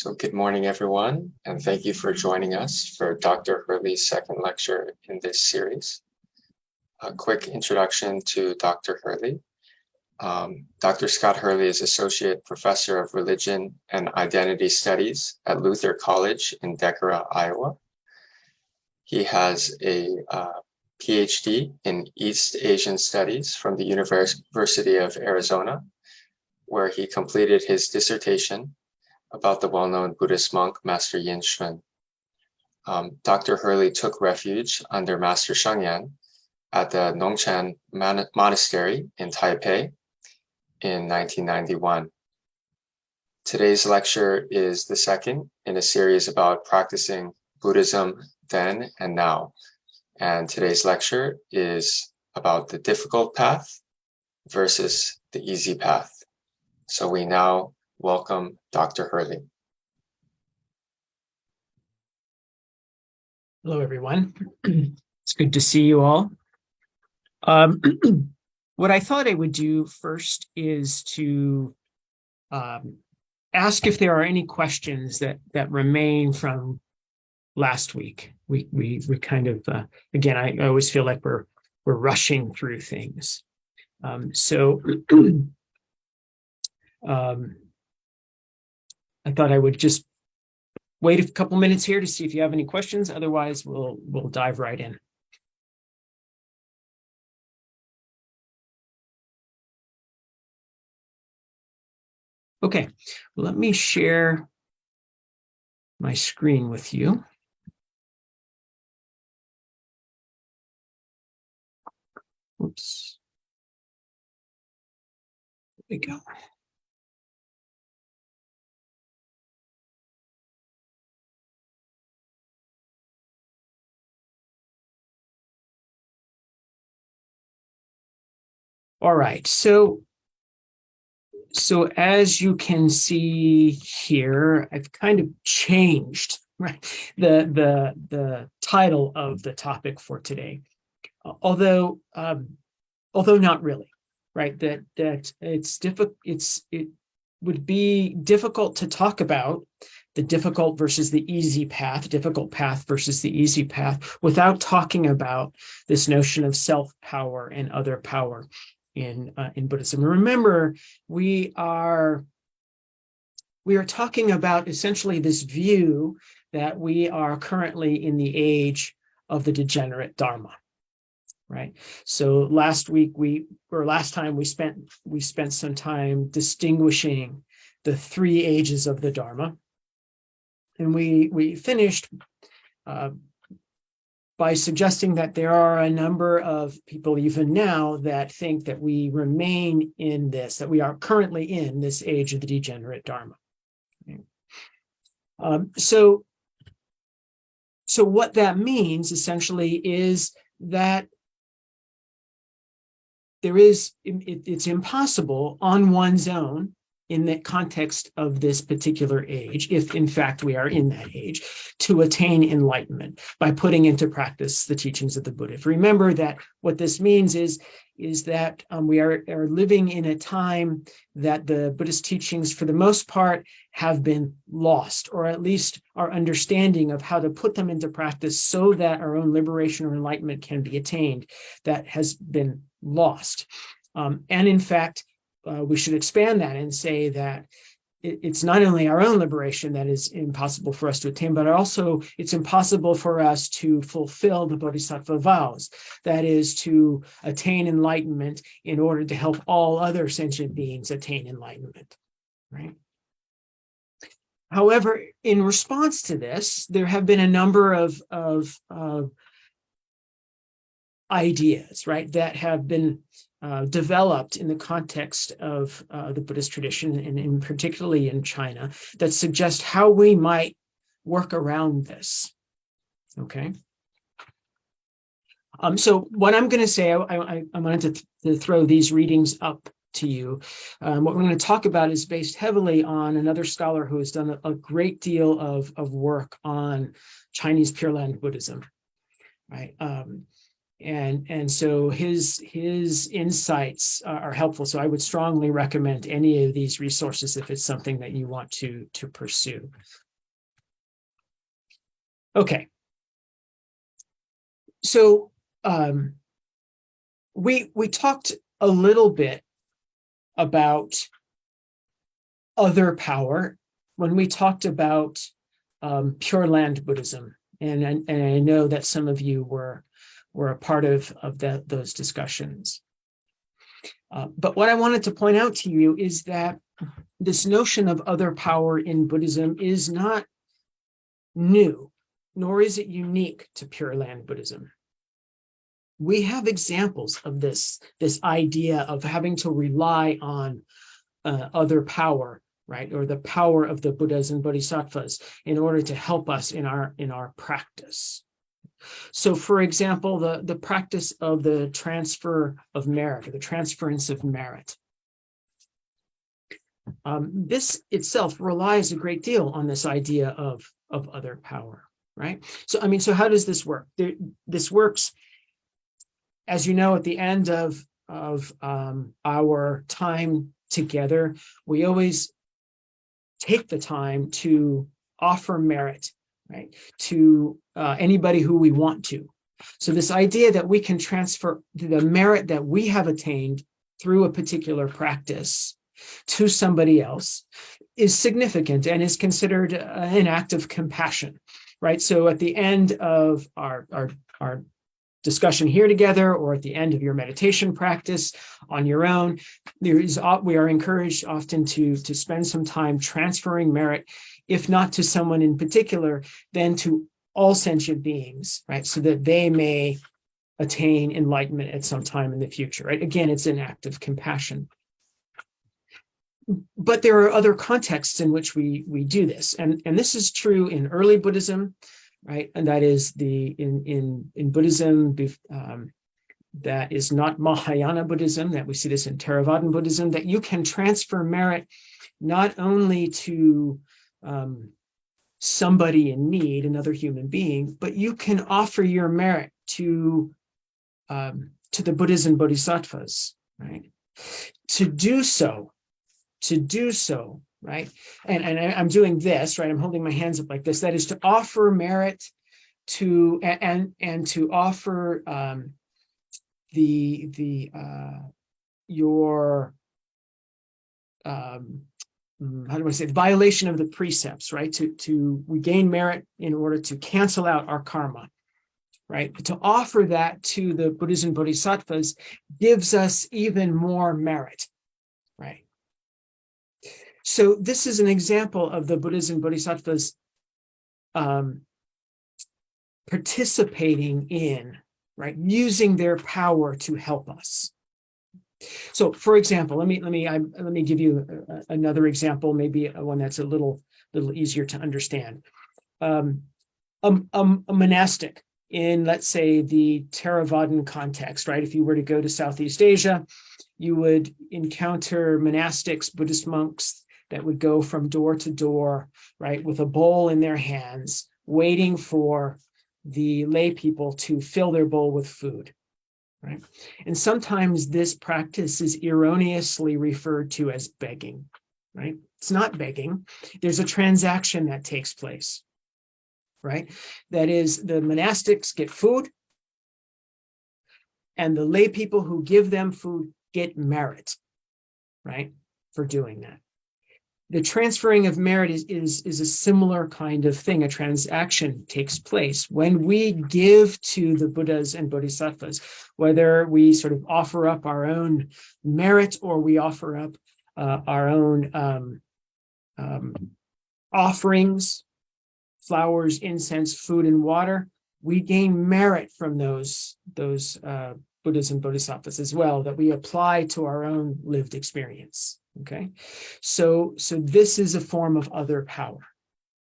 So good morning, everyone, and thank you for joining us for Dr. Hurley's second lecture in this series. A quick introduction to Dr. Hurley. Dr. Scott Hurley is Associate Professor of Religion and Identity Studies at Luther College in Degenerate, Iowa. He has a PhD in East Asian Studies from the University of Arizona, where he completed his dissertation about the well-known Buddhist monk, Master Yin Shun. Dr. Hurley took refuge under Master Shengyan at the Nongchan Monastery in Taipei in 1991. Today's lecture is the second in a series about practicing Buddhism then and now. And today's lecture is about the difficult path versus the easy path. So we now welcome Dr. Hurley. Hello, everyone. It's good to see you all. What I thought I would do first is to ask if there are any questions that remain from last week. We kind of again, I always feel like we're rushing through things. I thought I would just wait a couple minutes here to see if you have any questions. Otherwise, we'll dive right in. Okay, let me share my screen with you. Oops. There we go. All right, so as you can see here, I've kind of changed, right, the title of the topic for today, although not really, right? That it would be difficult to talk about the difficult versus the easy path, difficult path versus the easy path, without talking about this notion of self-power and other power in Buddhism. Remember, we are talking about essentially this view that we are currently in the age of the degenerate Dharma, right? So last time we spent some time distinguishing the three ages of the Dharma, and we finished by suggesting that there are a number of people even now that think that we remain in this, that we are currently in this age of the degenerate Dharma. So what that means essentially is that it's impossible on one's own in the context of this particular age, if in fact we are in that age, to attain enlightenment by putting into practice the teachings of the Buddha. Remember that what this means is that we are living in a time that the Buddhist teachings, for the most part, have been lost, or at least our understanding of how to put them into practice so that our own liberation or enlightenment can be attained, that has been lost. And in fact, we should expand that and say that it's not only our own liberation that is impossible for us to attain, but also it's impossible for us to fulfill the bodhisattva vows, that is, to attain enlightenment in order to help all other sentient beings attain enlightenment, right? However, in response to this, there have been a number of ideas, right, that have been developed in the context of the Buddhist tradition, and particularly in China, that suggest how we might work around this. Okay. So what I'm going to say, I wanted to throw these readings up to you. What we're going to talk about is based heavily on another scholar who has done a great deal of work on Chinese Pure Land Buddhism, right? And so his insights are helpful. So I would strongly recommend any of these resources if it's something that you want to pursue. Okay. So we talked a little bit about other power when we talked about Pure Land Buddhism, and I know that some of you were a part of those discussions. But what I wanted to point out to you is that this notion of other power in Buddhism is not new, nor is it unique to Pure Land Buddhism. We have examples of this idea of having to rely on other power, right, or the power of the Buddhas and Bodhisattvas in order to help us in our practice. So, for example, the practice of the transfer of merit, or the transference of merit. This itself relies a great deal on this idea of other power, right? So, I mean, so how does this work? This works, as you know, at the end of our time together, we always take the time to offer merit, right, to anybody who we want to. So this idea that we can transfer the merit that we have attained through a particular practice to somebody else is significant and is considered an act of compassion, right? So at the end of our discussion here together, or at the end of your meditation practice on your own, we are encouraged often to spend some time transferring merit, if not to someone in particular, then to all sentient beings, right? So that they may attain enlightenment at some time in the future, right? Again, it's an act of compassion. But there are other contexts in which we do this. And this is true in early Buddhism, right? And that is in Buddhism that is not Mahayana Buddhism, that we see this in Theravadan Buddhism, that you can transfer merit not only to somebody in need, another human being, but you can offer your merit to the Buddhas and Bodhisattvas, right? To do so, right? And I'm doing this, right? I'm holding my hands up like this. That is to offer merit to and to offer your how do I say, the violation of the precepts, right? We gain merit in order to cancel out our karma, right? But to offer that to the Buddhas and Bodhisattvas gives us even more merit, right? So this is an example of the Buddhas and Bodhisattvas participating in, right, using their power to help us. So, for example, let me give you another example, maybe one that's a little easier to understand. A monastic in, let's say, the Theravadan context, right? If you were to go to Southeast Asia, you would encounter monastics, Buddhist monks, that would go from door to door, right, with a bowl in their hands, waiting for the lay people to fill their bowl with food, right? And sometimes this practice is erroneously referred to as begging, right? It's not begging. There's a transaction that takes place, right? That is, the monastics get food, and the lay people who give them food get merit, right, for doing that. The transferring of merit is a similar kind of thing. A transaction takes place when we give to the Buddhas and Bodhisattvas, whether we sort of offer up our own merit or we offer up our own offerings, flowers, incense, food, and water. We gain merit from those Buddhas and Bodhisattvas as well, that we apply to our own lived experience. Okay, so this is a form of other power,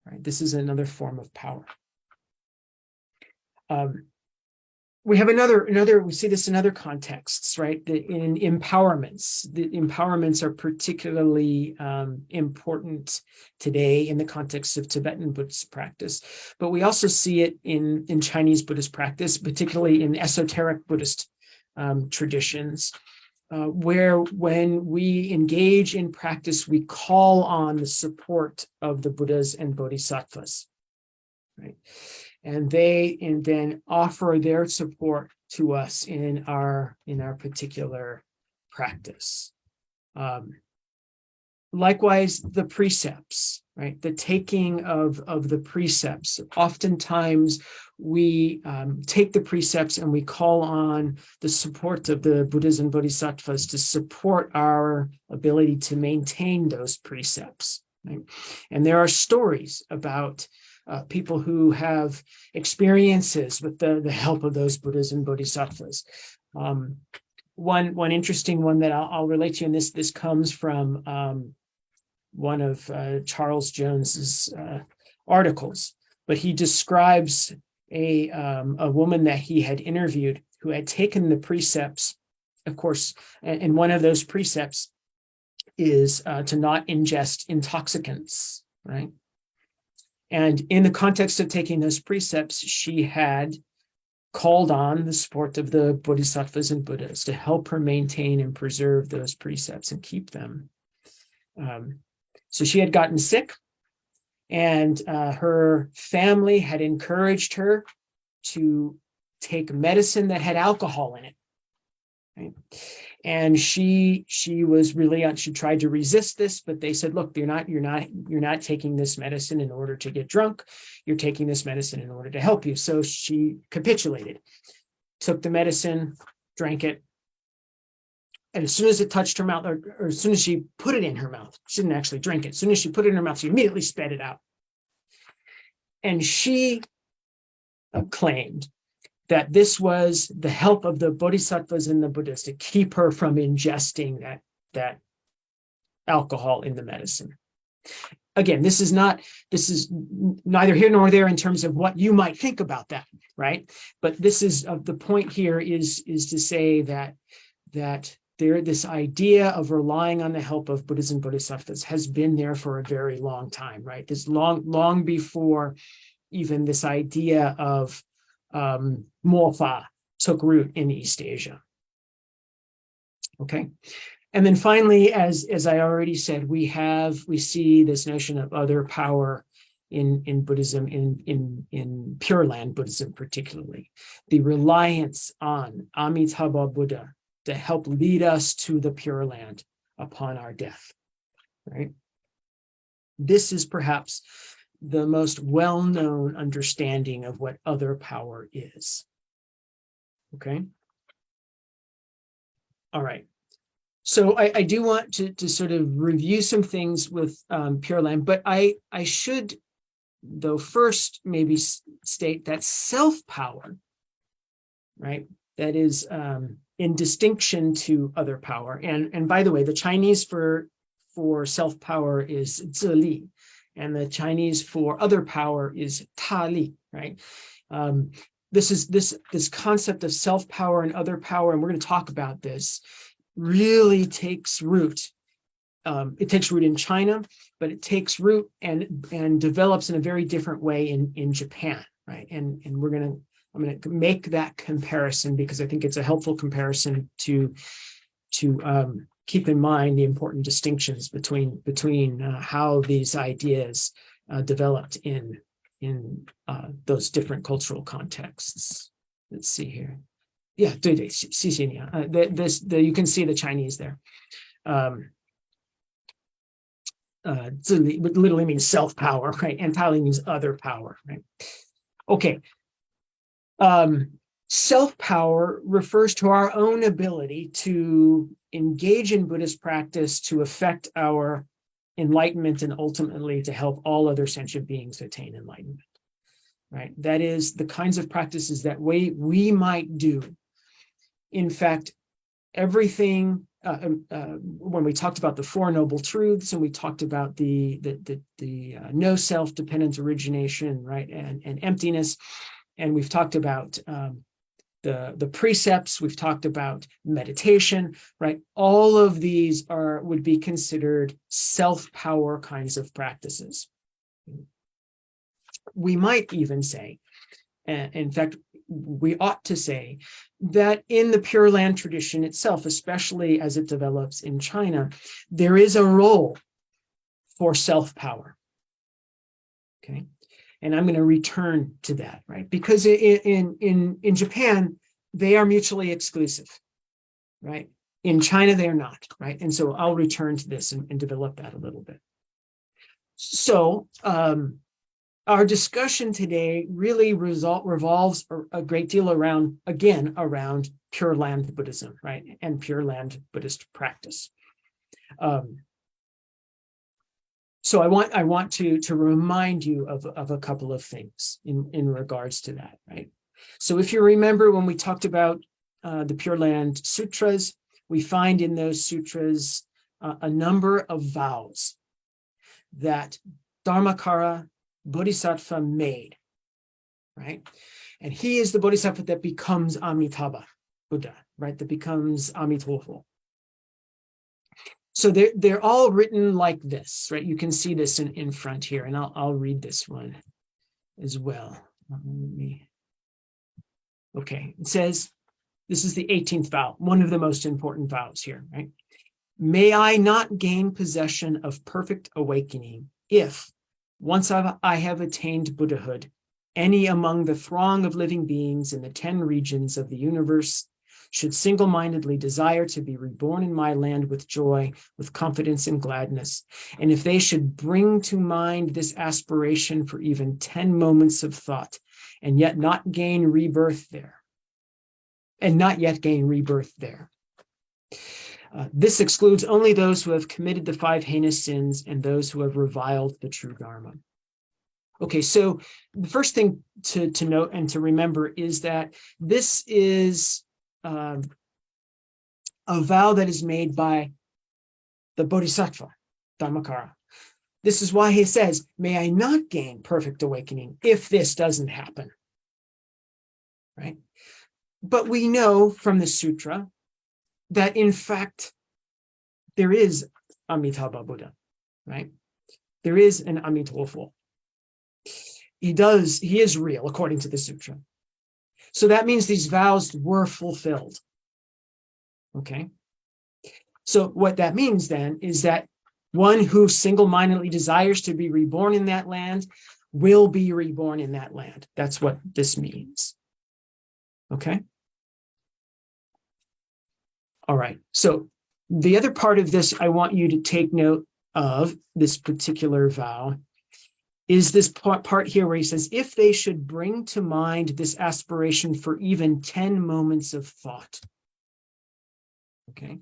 right? This is another form of power. we have we see this in other contexts, right? In empowerments, the empowerments are particularly important today in the context of Tibetan Buddhist practice, but we also see it in Chinese Buddhist practice, particularly in esoteric Buddhist traditions, where when we engage in practice, we call on the support of the Buddhas and Bodhisattvas, right? And then offer their support to us in our particular practice. Likewise, the precepts, right? The taking of the precepts. Oftentimes, we take the precepts and we call on the support of the Buddhas and Bodhisattvas to support our ability to maintain those precepts, right? And there are stories about people who have experiences with the help of those Buddhas and Bodhisattvas. One interesting one that I'll relate to you, and this comes from one of Charles Jones's articles, but he describes a woman that he had interviewed who had taken the precepts, of course, and one of those precepts is to not ingest intoxicants, right? And in the context of taking those precepts, she had called on the support of the Bodhisattvas and Buddhas to help her maintain and preserve those precepts and keep them. So she had gotten sick, and her family had encouraged her to take medicine that had alcohol in it, right? And she was really, she tried to resist this, but they said, look, you're not taking this medicine in order to get drunk. You're taking this medicine in order to help you. So she capitulated, took the medicine, drank it. And as soon as it touched her mouth, or as soon as she put it in her mouth, she didn't actually drink it. As soon as she put it in her mouth, she immediately spat it out. And she claimed that this was the help of the Bodhisattvas and the Buddhas to keep her from ingesting that alcohol in the medicine. Again, this is neither here nor there in terms of what you might think about that, right? But this is the point here is to say that this idea of relying on the help of Buddhas and Bodhisattvas has been there for a very long time, right? This long before even this idea of Mofa took root in East Asia. Okay. And then finally, as I already said, we see this notion of other power in Buddhism, in Pure Land Buddhism particularly, the reliance on Amitabha Buddha to help lead us to the Pure Land upon our death, right? This is perhaps the most well-known understanding of what other power is. Okay. All right. So I do want to sort of review some things with Pure Land, but I should, though, first maybe state that self-power, right, that is in distinction to other power. And by the way, the Chinese for self-power is zili, and the Chinese for other power is ta li, right? This concept of self-power and other power, and we're going to talk about this, really takes root. It takes root in China, but it takes root and develops in a very different way in Japan, right? And I'm going to make that comparison because I think it's a helpful comparison to keep in mind the important distinctions between how these ideas developed in those different cultural contexts. Let's see here. Yeah, 对对，谢谢你啊。You can see the Chinese there. 自理 literally means self-power, right? And tali means other power, right? Okay. Self-power refers to our own ability to engage in Buddhist practice to affect our enlightenment and ultimately to help all other sentient beings attain enlightenment, right? That is the kinds of practices that we might do. In fact, everything, when we talked about the Four Noble Truths and we talked about the no self-dependent origination, right, and emptiness, and we've talked about the precepts, we've talked about meditation, right? All of these would be considered self-power kinds of practices. We might even say, in fact, we ought to say that in the Pure Land tradition itself, especially as it develops in China, there is a role for self-power. Okay. And I'm going to return to that, right? Because in Japan, they are mutually exclusive, right? In China, they are not, right? And so I'll return to this and develop that a little bit. So our discussion today really revolves a great deal around Pure Land Buddhism, right? And Pure Land Buddhist practice. So I want to remind you of a couple of things in regards to that, right? So if you remember when we talked about the Pure Land Sutras, we find in those sutras a number of vows that Dharmakara Bodhisattva made, right? And he is the Bodhisattva that becomes Amitabha Buddha, right? That becomes Amitofo. So they're all written like this, right? You can see this in front here, and I'll read this one as well. Okay, it says, this is the 18th vow, one of the most important vows here, right? May I not gain possession of perfect awakening if, once I have attained Buddhahood, any among the throng of living beings in the 10 regions of the universe should single-mindedly desire to be reborn in my land with joy, with confidence and gladness, and if they should bring to mind this aspiration for even 10 moments of thought, and yet not gain rebirth there, this excludes only those who have committed the 5 heinous sins and those who have reviled the true Dharma. Okay, so the first thing to note and to remember is that this is a vow that is made by the Bodhisattva, Dharmakara. This is why he says, may I not gain perfect awakening if this doesn't happen, right? But we know from the sutra that in fact, there is Amitabha Buddha, right? There is an Amitofo. He is real according to the sutra. So that means these vows were fulfilled. Okay. So what that means then is that one who single-mindedly desires to be reborn in that land will be reborn in that land. That's what this means. Okay. All right. So the other part of this I want you to take note of, this particular vow, is this part here where he says, if they should bring to mind this aspiration for even 10 moments of thought. Okay.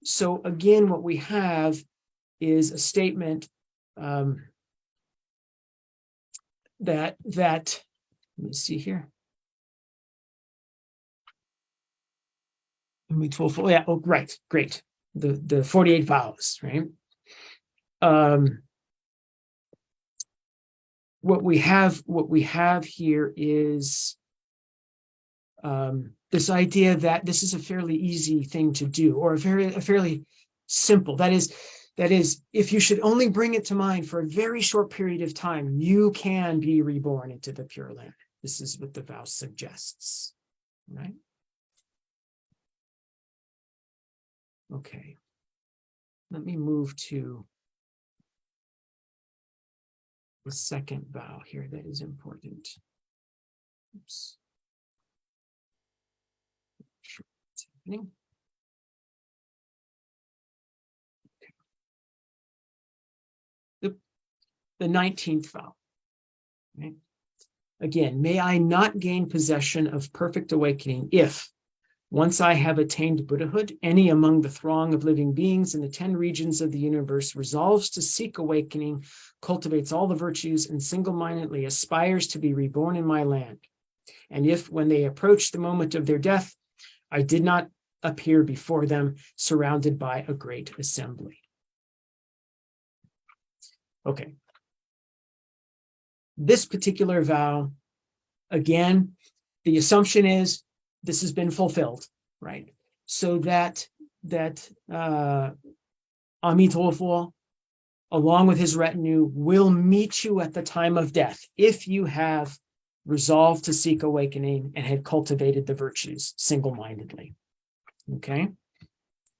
So again, what we have is a statement that let me see here. Yeah, oh, right, great. The 48 vows, right? What we have here is this idea that this is a fairly easy thing to do, or a fairly simple. That is, if you should only bring it to mind for a very short period of time, you can be reborn into the Pure Land. This is what the vow suggests, right? Okay, let me move to the second vow here that is important. Oops. Sure what's happening. Okay. The 19th vow. Right? Again, may I not gain possession of perfect awakening if, once I have attained Buddhahood, any among the throng of living beings in the 10 regions of the universe resolves to seek awakening, cultivates all the virtues, and single-mindedly aspires to be reborn in my land. And if, when they approach the moment of their death, I did not appear before them, surrounded by a great assembly. Okay. This particular vow, again, the assumption is this has been fulfilled, right? So that Amitabha, along with his retinue, will meet you at the time of death if you have resolved to seek awakening and had cultivated the virtues single-mindedly. Okay.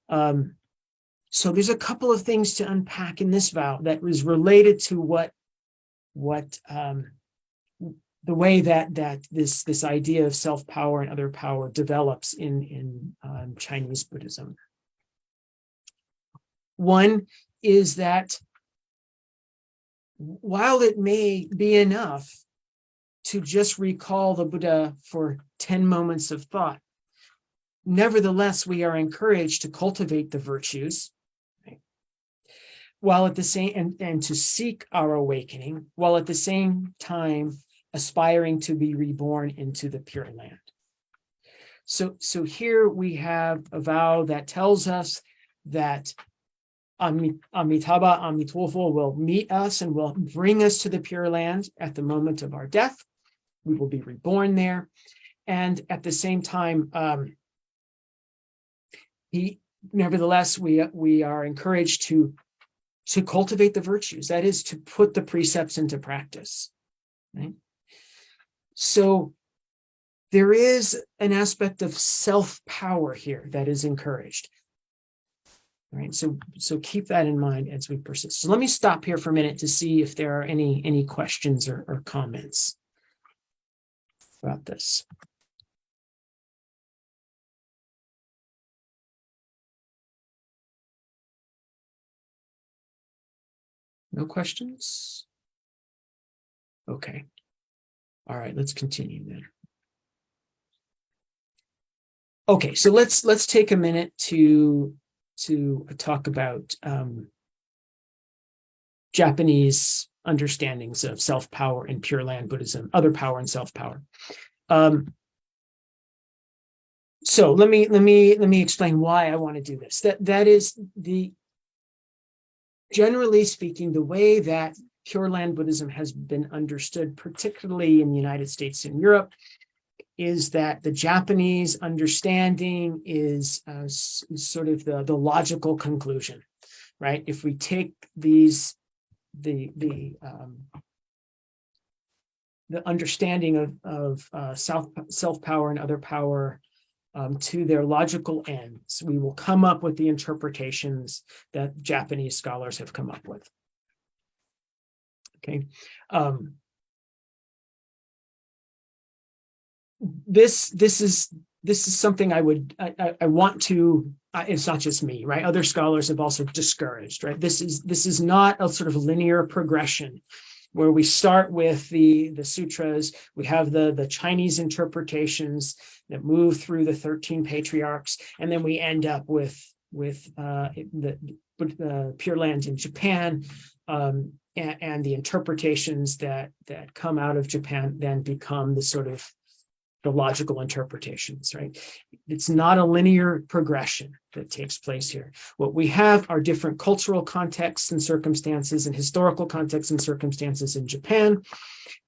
So there's a couple of things to unpack in this vow that was related to what the way that this idea of self-power and other power develops in Chinese Buddhism. One is that while it may be enough to just recall the Buddha for 10 moments of thought, nevertheless, we are encouraged to cultivate the virtues, right? While at the same and to seek our awakening, while at the same time aspiring to be reborn into the Pure Land. So here we have a vow that tells us that Amitabha, Amitabha will meet us and will bring us to the Pure Land at the moment of our death. We will be reborn there. And at the same time, nevertheless, we are encouraged to cultivate the virtues, that is, to put the precepts into practice. Right? So there is an aspect of self-power here that is encouraged. All right, so keep that in mind as we persist. So let me stop here for a minute to see if there are any questions or comments about this. No questions? Okay. All right, let's continue then. Okay, so let's take a minute to talk about Japanese understandings of self-power and Pure Land Buddhism, other power and self-power. So let me explain why I want to do this. That is generally speaking, the way that Pure Land Buddhism has been understood, particularly in the United States and Europe, is that the Japanese understanding is sort of the logical conclusion, right? If we take the understanding of self-power and other power to their logical ends, we will come up with the interpretations that Japanese scholars have come up with. Okay. This is something I want to. It's not just me, right? Other scholars have also discouraged, right? This is not a sort of linear progression where we start with the sutras, we have the Chinese interpretations that move through the 13 patriarchs, and then we end up with the Pure Land in Japan, and the interpretations that come out of Japan then become the sort of the logical interpretations, right? It's not a linear progression that takes place here. What we have are different cultural contexts and circumstances and historical contexts and circumstances in Japan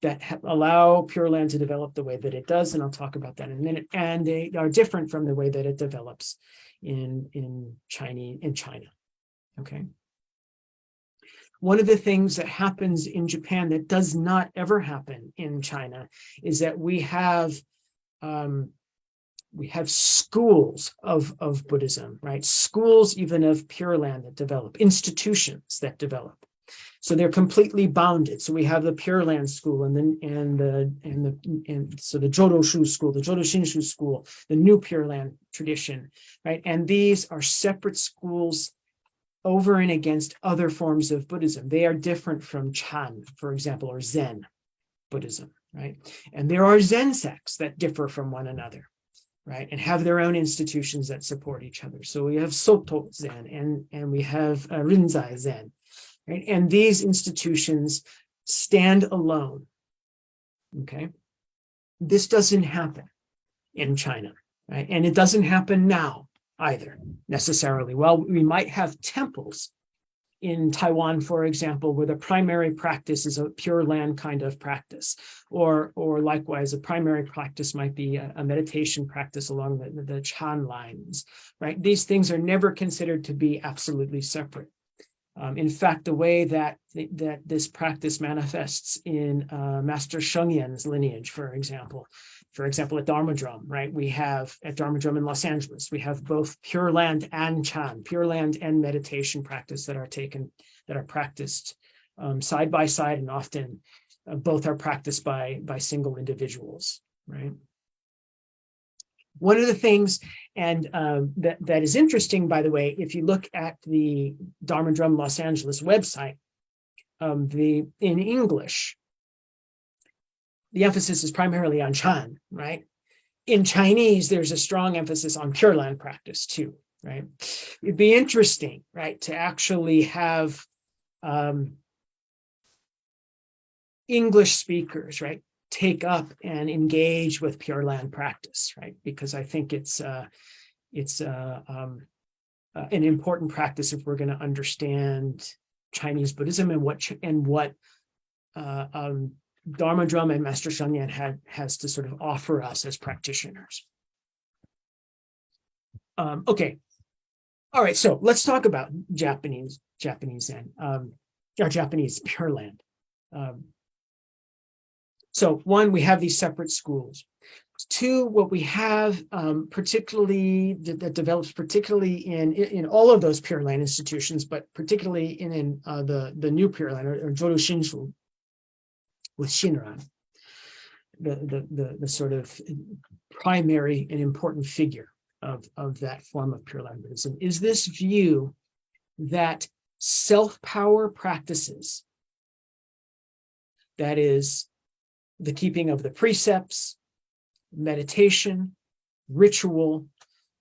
that allow Pure Land to develop the way that it does, and I'll talk about that in a minute. And they are different from the way that it develops in China. Okay. One of the things that happens in Japan that does not ever happen in China is that we have schools of Buddhism, right? Schools even of Pure Land that develop, institutions that develop. So they're completely bounded. So we have the Pure Land school, so the Jodo Shu school, the Jodo Shinshu school, the New Pure Land tradition, right? And these are separate schools over and against other forms of Buddhism. They are different from Chan, for example, or Zen Buddhism, right? And there are Zen sects that differ from one another, right? And have their own institutions that support each other. So we have Soto Zen and we have Rinzai Zen, right? And these institutions stand alone, okay? This doesn't happen in China, right? And it doesn't happen now either, necessarily. Well, we might have temples in Taiwan, for example, where the primary practice is a Pure Land kind of practice, or likewise, a primary practice might be a meditation practice along the Chan lines, right? These things are never considered to be absolutely separate. In fact, the way that this practice manifests in Master Sheng Yan's lineage, for example, at Dharma Drum, right? We have at Dharma Drum in Los Angeles, we have both Pure Land and Chan, Pure Land and meditation practice that are practiced side by side, and often both are practiced by single individuals, right? One of the things, and that is interesting, by the way, if you look at the Dharma Drum Los Angeles website, in English, the emphasis is primarily on Chan, right? In Chinese, there's a strong emphasis on Pure Land practice too, right? It'd be interesting, right, to actually have English speakers, right, take up and engage with Pure Land practice, right? Because I think it's an important practice if we're going to understand Chinese Buddhism and what Dharma Drum and Master Sheng Yan has to sort of offer us as practitioners. Okay, all right. So let's talk about Japanese Zen, or Japanese Pure Land. So one, we have these separate schools. Two, what we have particularly that develops particularly in all of those Pure Land institutions, but particularly in the new Pure Land or Jodo Shinshu with Shinran, the sort of primary and important figure of that form of Pure Land Buddhism, is this view that self-power practices, that is, the keeping of the precepts, meditation, ritual,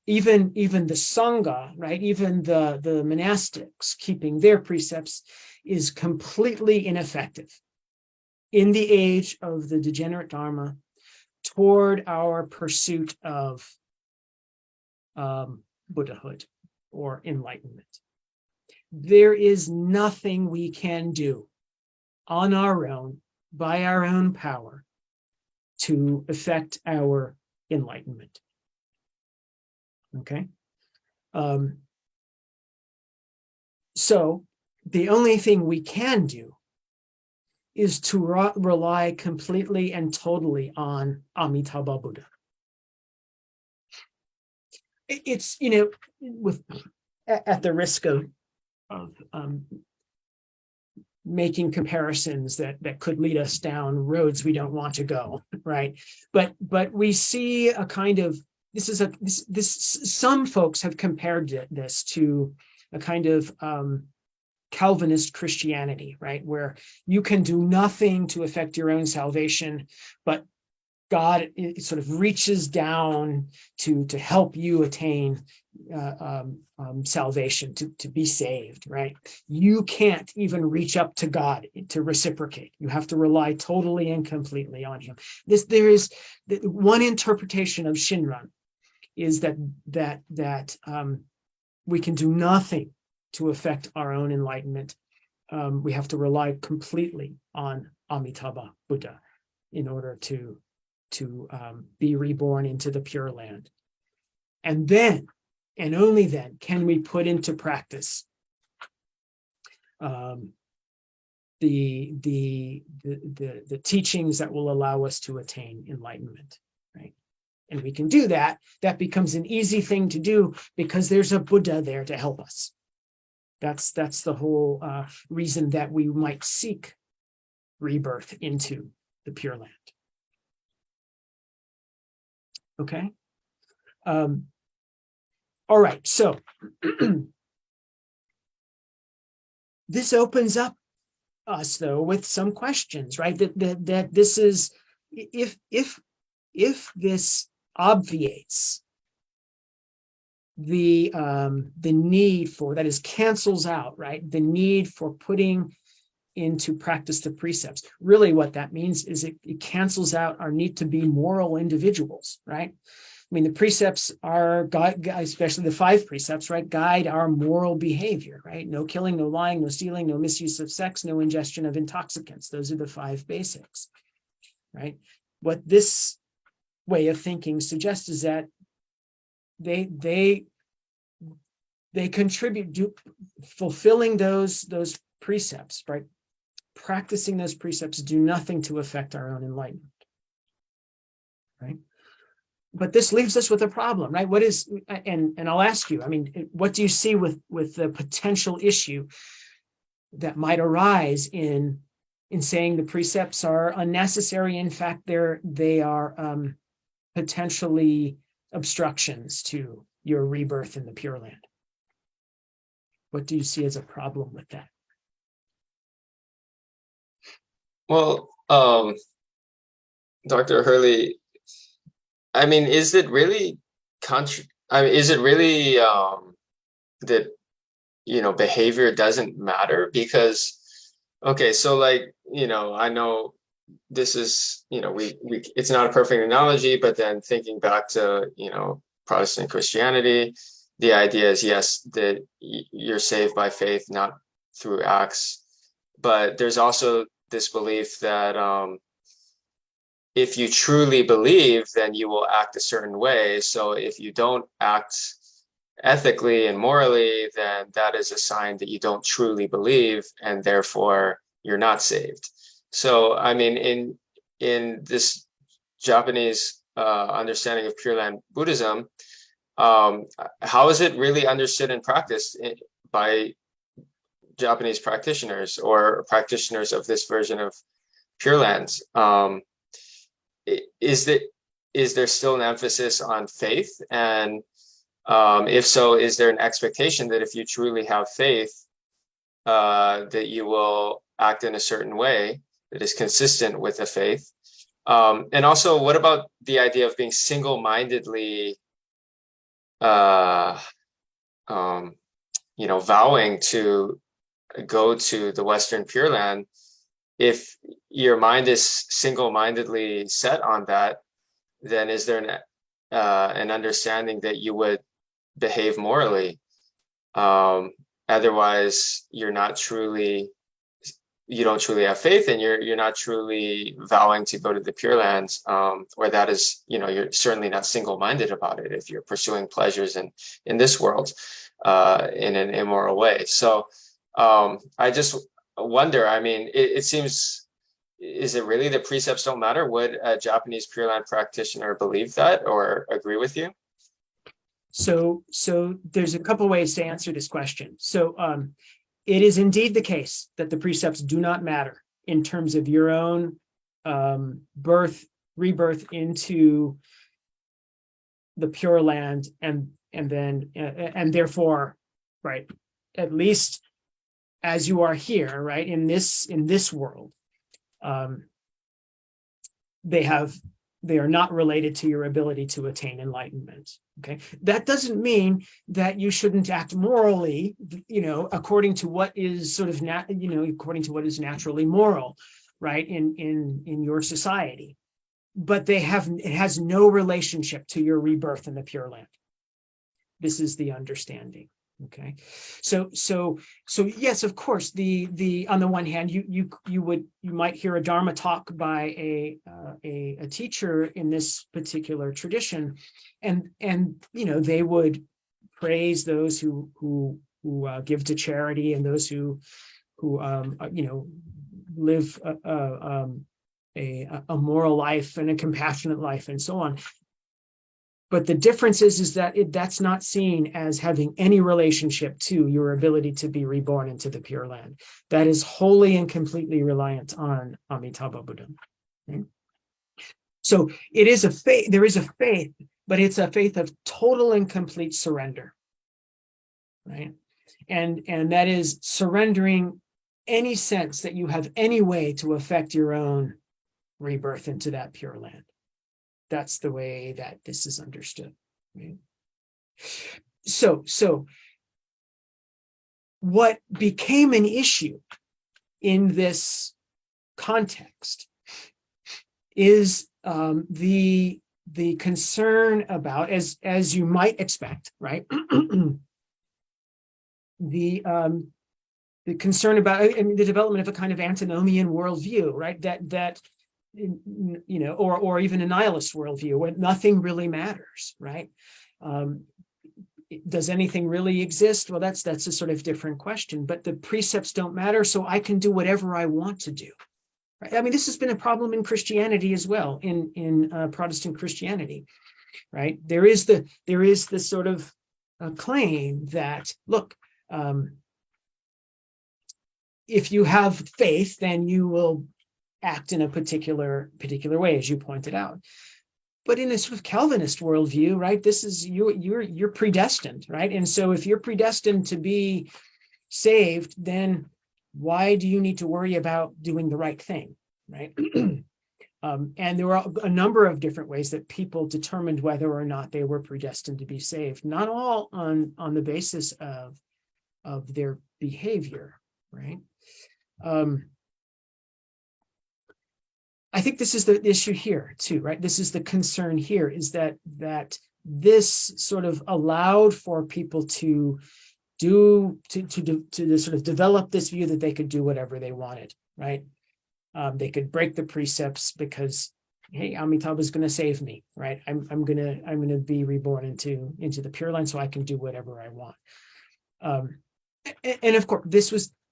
even the Sangha, right? Even the monastics keeping their precepts is completely ineffective in the age of the degenerate Dharma toward our pursuit of Buddhahood or enlightenment. There is nothing we can do on our own, by our own power, to effect our enlightenment. Okay? So the only thing we can do is to rely completely and totally on Amitabha Buddha. It's, at the risk of making comparisons that could lead us down roads we don't want to go, right? But we see a kind of, some folks have compared this to a kind of Calvinist Christianity, right? Where you can do nothing to affect your own salvation, but God sort of reaches down to help you attain salvation, to be saved, right? You can't even reach up to God to reciprocate. You have to rely totally and completely on Him. There is one interpretation of Shinran is that we can do nothing to affect our own enlightenment. We have to rely completely on Amitabha Buddha in order to be reborn into the Pure Land. And then, and only then, can we put into practice the teachings that will allow us to attain enlightenment, right? And we can do that. That becomes an easy thing to do because there's a Buddha there to help us. That's the whole reason that we might seek rebirth into the Pure Land. Okay. All right. So this opens up us, though, with some questions, right? That this is, if this obviates the need for, that is, cancels out, right, the need for putting into practice the precepts. Really what that means is it cancels out our need to be moral individuals, right? mean, the precepts are guide, especially the 5 precepts, right? Guide our moral behavior, right? No killing, no lying, no stealing, no misuse of sex, no ingestion of intoxicants. Those are the 5 basics, right? What this way of thinking suggests is that they contribute to fulfilling those precepts, right? Practicing those precepts do nothing to affect our own enlightenment, right? But this leaves us with a problem, right? What is, and I'll ask you, I mean, what do you see with the potential issue that might arise in saying the precepts are unnecessary? In fact, they are potentially obstructions to your rebirth in the Pure Land. What do you see as a problem with that? Well, Dr. Hurley, I mean, is it really is it really that, you know, behavior doesn't matter? Because, okay, so like, you know, I know this is, you know, we it's not a perfect analogy, but then thinking back to, you know, Protestant Christianity, the idea is, yes, that you're saved by faith, not through acts, but there's also this belief that if you truly believe, then you will act a certain way. So if you don't act ethically and morally, then that is a sign that you don't truly believe, and therefore you're not saved. So, I mean, in this Japanese understanding of Pure Land Buddhism, how is it really understood and practiced by Japanese practitioners or practitioners of this version of Pure Land? Is there still an emphasis on faith? And if so, is there an expectation that if you truly have faith, that you will act in a certain way that is consistent with the faith? And also, what about the idea of being single-mindedly, you know, vowing to go to the Western Pure Land? If your mind is single-mindedly set on that, then is there an understanding that you would behave morally? Otherwise, you don't truly have faith, and you're not truly vowing to go to the Pure Lands, or that is, you know, you're certainly not single-minded about it if you're pursuing pleasures in this world in an immoral way. So I just wonder, I mean, it seems, is it really the precepts don't matter? Would a Japanese Pure Land practitioner believe that or agree with you? So there's a couple ways to answer this question. So it is indeed the case that the precepts do not matter in terms of your own rebirth into the Pure Land, and therefore, right, at least as you are here, right, in this world, they are not related to your ability to attain enlightenment. Okay, that doesn't mean that you shouldn't act morally, you know, according to what is sort of according to what is naturally moral, right, in your society. But it has no relationship to your rebirth in the Pure Land. This is the understanding. Okay, so yes, of course, the on the one hand, you might hear a Dharma talk by a teacher in this particular tradition, and you know, they would praise those who give to charity, and those who you know, live a moral life and a compassionate life, and so on. But the difference is that that's not seen as having any relationship to your ability to be reborn into the Pure Land. That is wholly and completely reliant on Amitabha Buddha. Okay? So it is a faith. There is a faith, but it's a faith of total and complete surrender, right? And that is surrendering any sense that you have any way to affect your own rebirth into that Pure Land. That's the way that this is understood. Right? So what became an issue in this context is the the concern about, as you might expect, right? The concern about, I mean, the development of a kind of antinomian worldview, right? That or even a nihilist worldview where nothing really matters, right? Does anything really exist? Well, that's a sort of different question. But the precepts don't matter, so I can do whatever I want to do. Right? I mean, this has been a problem in Christianity as well, in Protestant Christianity, right? There is the sort of claim that, look, if you have faith, then you will act in a particular way, as you pointed out. But in a sort of Calvinist worldview, right, this is you're predestined, right? And so if you're predestined to be saved, then why do you need to worry about doing the right thing, right? And there are a number of different ways that people determined whether or not they were predestined to be saved, not all on the basis of their behavior, right? I think this is the issue here too, right? This is the concern here, is that this sort of allowed for people to sort of develop this view that they could do whatever they wanted, right? They could break the precepts because, hey, Amitabha is going to save me, right? I'm gonna be reborn into the Pure Land, so I can do whatever I want. And of course,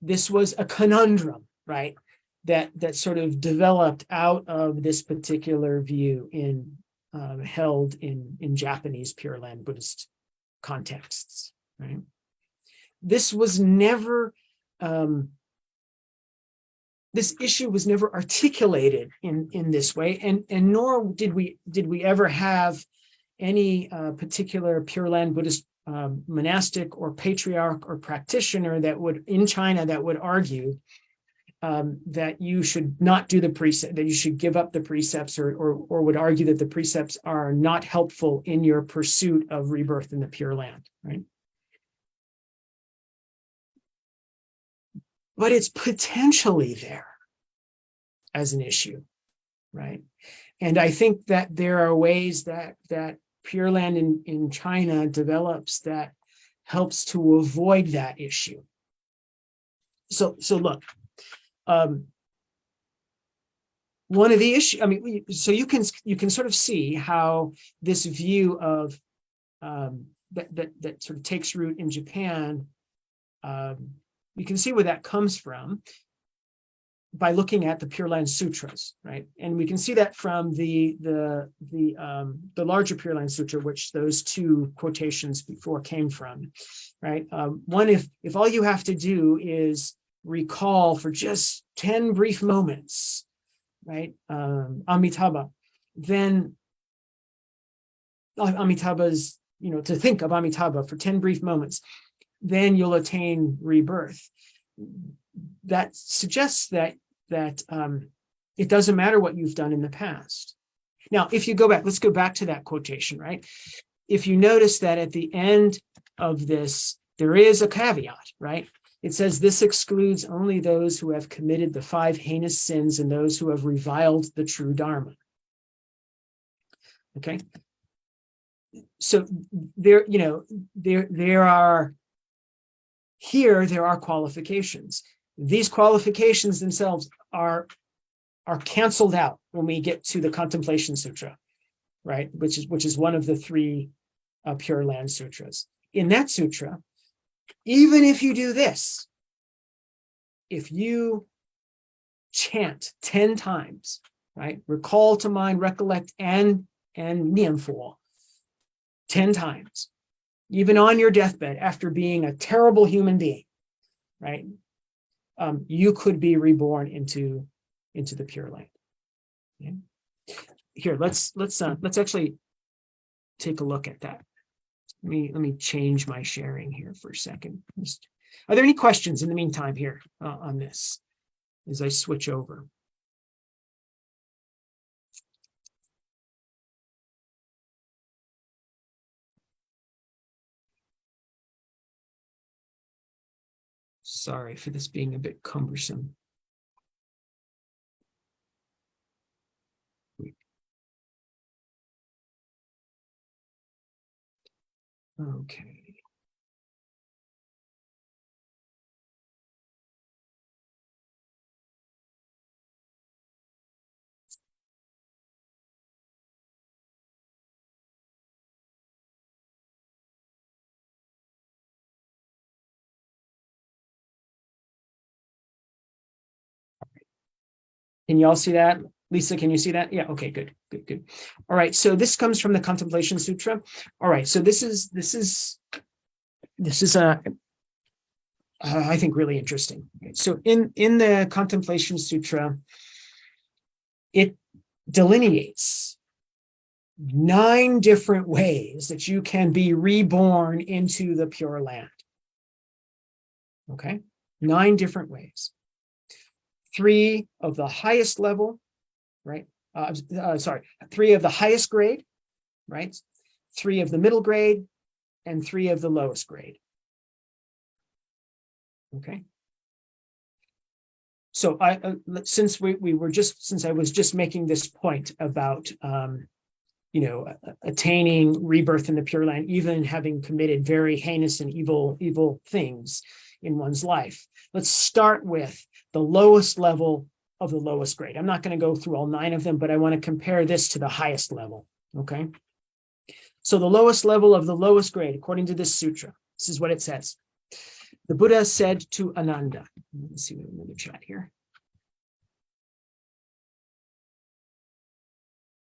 this was a conundrum, right? That sort of developed out of this particular view held in Japanese Pure Land Buddhist contexts, right? This was never this issue was never articulated in this way, and nor did we ever have any particular Pure Land Buddhist monastic or patriarch or practitioner in China that would argue that you should not do the precept, that you should give up the precepts, or would argue that the precepts are not helpful in your pursuit of rebirth in the Pure Land, right? But it's potentially there as an issue, right? And I think that there are ways that Pure Land in China develops that helps to avoid that issue. So look, one of the issues, I mean, so you can sort of see how this view of that sort of takes root in Japan. You can see where that comes from by looking at the Pure Land Sutras, right? And we can see that from the larger Pure Land Sutra, which those two quotations before came from, right? One, if all you have to do is recall for just 10 brief moments, right, Amitabha, then Amitabha's, to think of Amitabha for 10 brief moments, then you'll attain rebirth. That suggests that it doesn't matter what you've done in the past. Now, if you go back, let's go back to that quotation, right? If you notice that at the end of this, there is a caveat, right? It says this excludes only those who have committed the 5 heinous sins and those who have reviled the true Dharma. Okay. So there are qualifications. These qualifications themselves are canceled out when we get to the Contemplation Sutra, right? Which is one of the 3 Pure Land Sutras. In that sutra, even if you do this, if you chant 10 times, right? Recall to mind, recollect, and nianfu 10 times, even on your deathbed after being a terrible human being, right? You could be reborn into the Pure Land. Okay? Here, let's actually take a look at that. Let me change my sharing here for a second. Are there any questions in the meantime here on this as I switch over? Sorry for this being a bit cumbersome. Okay. Can you all see that? Lisa, can you see that? Yeah, okay, good, good, good. All right, so this comes from the Contemplation Sutra. All right, so this is I think really interesting. So in the Contemplation Sutra, it delineates 9 different ways that you can be reborn into the Pure Land. Okay, 9 different ways. 3 of the highest level, right? 3 of the highest grade, right? 3 of the middle grade, and 3 of the lowest grade. Okay. So since I was just making this point about attaining rebirth in the Pure Land, even having committed very heinous and evil things in one's life. Let's start with the lowest level of the lowest grade. I'm not going to go through all 9 of them, but I want to compare this to the highest level. Okay. So the lowest level of the lowest grade, according to this sutra, this is what it says. The Buddha said to Ananda, let's see another chat here.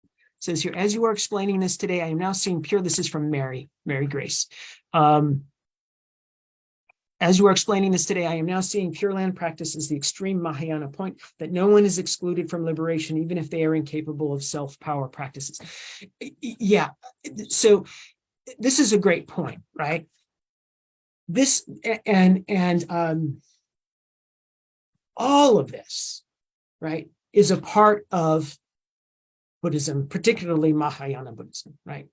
It says here, as you are explaining this today, I am now seeing pure, this is from Mary Grace. As you are explaining this today, I am now seeing Pure Land practice as the extreme Mahayana point, that no one is excluded from liberation, even if they are incapable of self-power practices. Yeah, so this is a great point, right? This and all of this, right, is a part of Buddhism, particularly Mahayana Buddhism, right?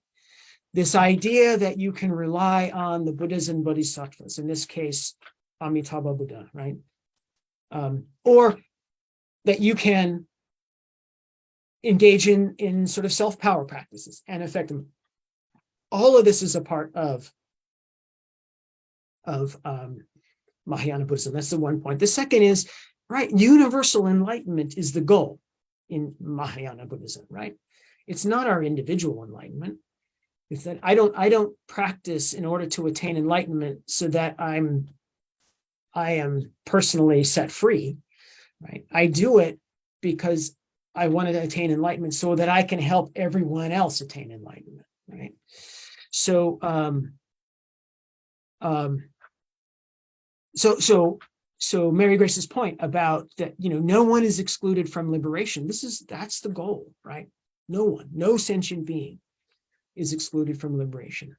This idea that you can rely on the Buddhas and Bodhisattvas, in this case, Amitabha Buddha, right? Or that you can engage in sort of self-power practices and affect them. All of this is a part of Mahayana Buddhism. That's the one point. The second is, right, universal enlightenment is the goal in Mahayana Buddhism, right? It's not our individual enlightenment. It's that I don't practice in order to attain enlightenment so that I am personally set free, right? I do it because I want to attain enlightenment so that I can help everyone else attain enlightenment, right? So Mary Grace's point about that, no one is excluded from liberation. That's the goal, right? No one, no sentient being is excluded from liberation,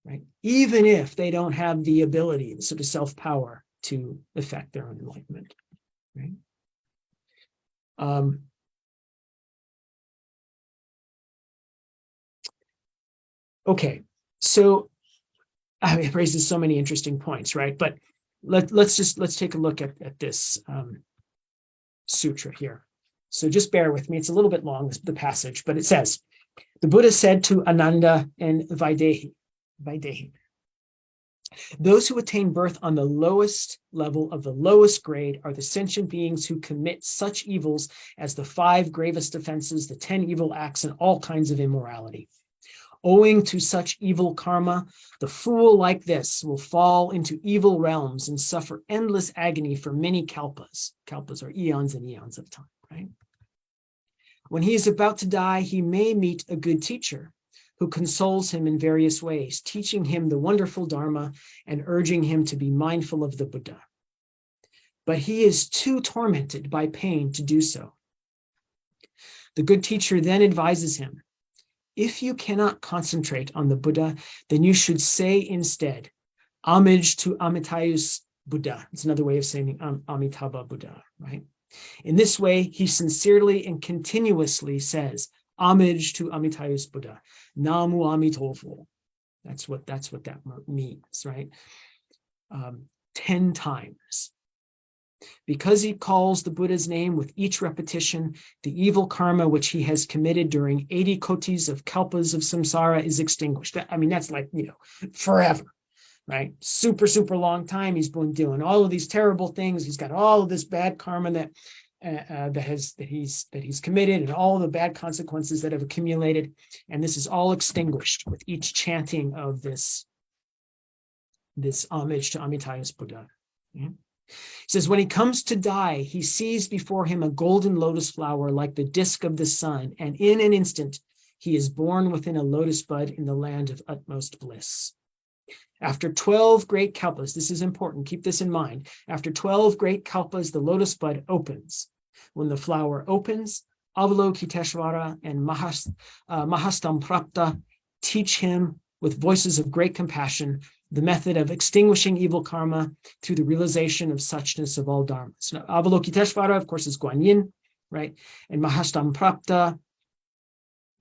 right? Even if they don't have the ability, the sort of self-power to effect their own enlightenment, right? Okay, so it raises so many interesting points, right? But let's take a look at this sutra here. So just bear with me. It's a little bit long, the passage, but it says, the Buddha said to Ananda and Vaidehi, those who attain birth on the lowest level of the lowest grade are the sentient beings who commit such evils as the 5 gravest offenses, the 10 evil acts, and all kinds of immorality. Owing to such evil karma, the fool like this will fall into evil realms and suffer endless agony for many kalpas. Kalpas are eons and eons of time, right? When he is about to die, he may meet a good teacher who consoles him in various ways, teaching him the wonderful Dharma and urging him to be mindful of the Buddha. But he is too tormented by pain to do so. The good teacher then advises him, if you cannot concentrate on the Buddha, then you should say instead, homage to Amitayus Buddha. It's another way of saying Amitabha Buddha, right? In this way, he sincerely and continuously says, homage to Amitayus Buddha, Namu Amitofo. That's what that means, right? 10 times. Because he calls the Buddha's name with each repetition, the evil karma which he has committed during 80 kotis of kalpas of samsara is extinguished. I mean, that's like, forever, right? Super, super long time. He's been doing all of these terrible things. He's got all of this bad karma that he's committed, and all the bad consequences that have accumulated. And this is all extinguished with each chanting of this homage to Amitaya's Buddha. Okay? He says, when he comes to die, he sees before him a golden lotus flower like the disk of the sun, and in an instant, he is born within a lotus bud in the land of utmost bliss. After 12 great kalpas, this is important, keep this in mind. After 12 great kalpas, the lotus bud opens. When the flower opens, Avalokiteshvara and Mahastamprapta teach him with voices of great compassion the method of extinguishing evil karma through the realization of suchness of all dharmas. So Avalokiteshvara, of course, is Guan Yin, right? And Mahastamprapta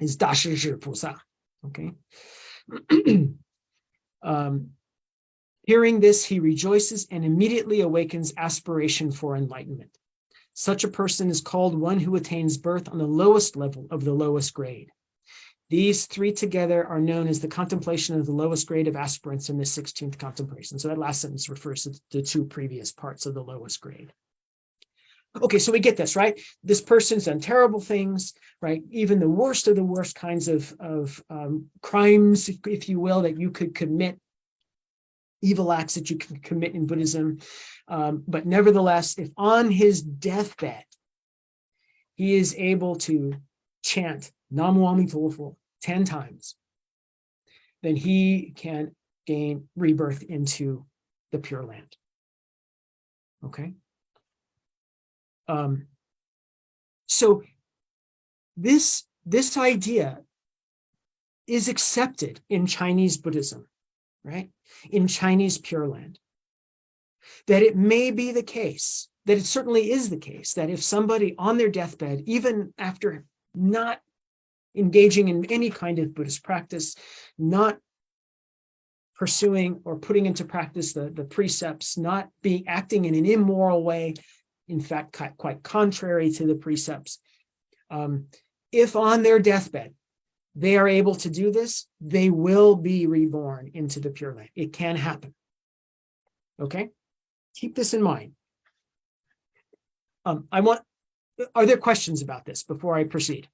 is Dashizhi Pusa, okay? Hearing this, he rejoices and immediately awakens aspiration for enlightenment. Such a person is called one who attains birth on the lowest level of the lowest grade. These three together are known as the contemplation of the lowest grade of aspirants in the 16th contemplation. So that last sentence refers to the two previous parts of the lowest grade. Okay, so we get this, right? This person's done terrible things, right? Even the worst of the worst kinds of crimes, if you will, that you could commit, evil acts that you can commit in Buddhism. But nevertheless, if on his deathbed, he is able to chant Namu Amitofu 10 times, then he can gain rebirth into the Pure Land. Okay? So this idea is accepted in Chinese Buddhism, right? In Chinese Pure Land. That it may be the case, that it certainly is the case, that if somebody on their deathbed, even after not engaging in any kind of Buddhist practice, not pursuing or putting into practice the precepts, not acting in an immoral way, in fact, quite contrary to the precepts, if on their deathbed they are able to do this, they will be reborn into the Pure Land. It can happen. Okay? Keep this in mind. Are there questions about this before I proceed?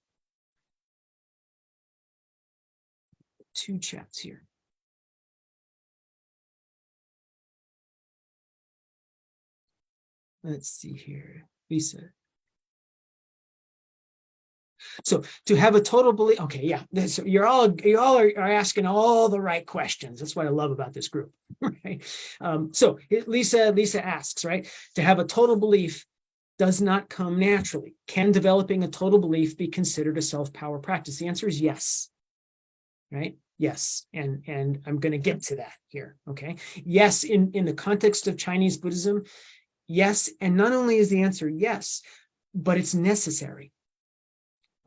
2 chats here. Let's see here. Lisa. So to have a total belief, okay, yeah. So you all are asking all the right questions. That's what I love about this group, right? So Lisa asks, right? To have a total belief does not come naturally. Can developing a total belief be considered a self-power practice? The answer is yes, right? Yes, and I'm going to get to that here, okay? Yes, in the context of Chinese Buddhism, yes, and not only is the answer yes, but it's necessary.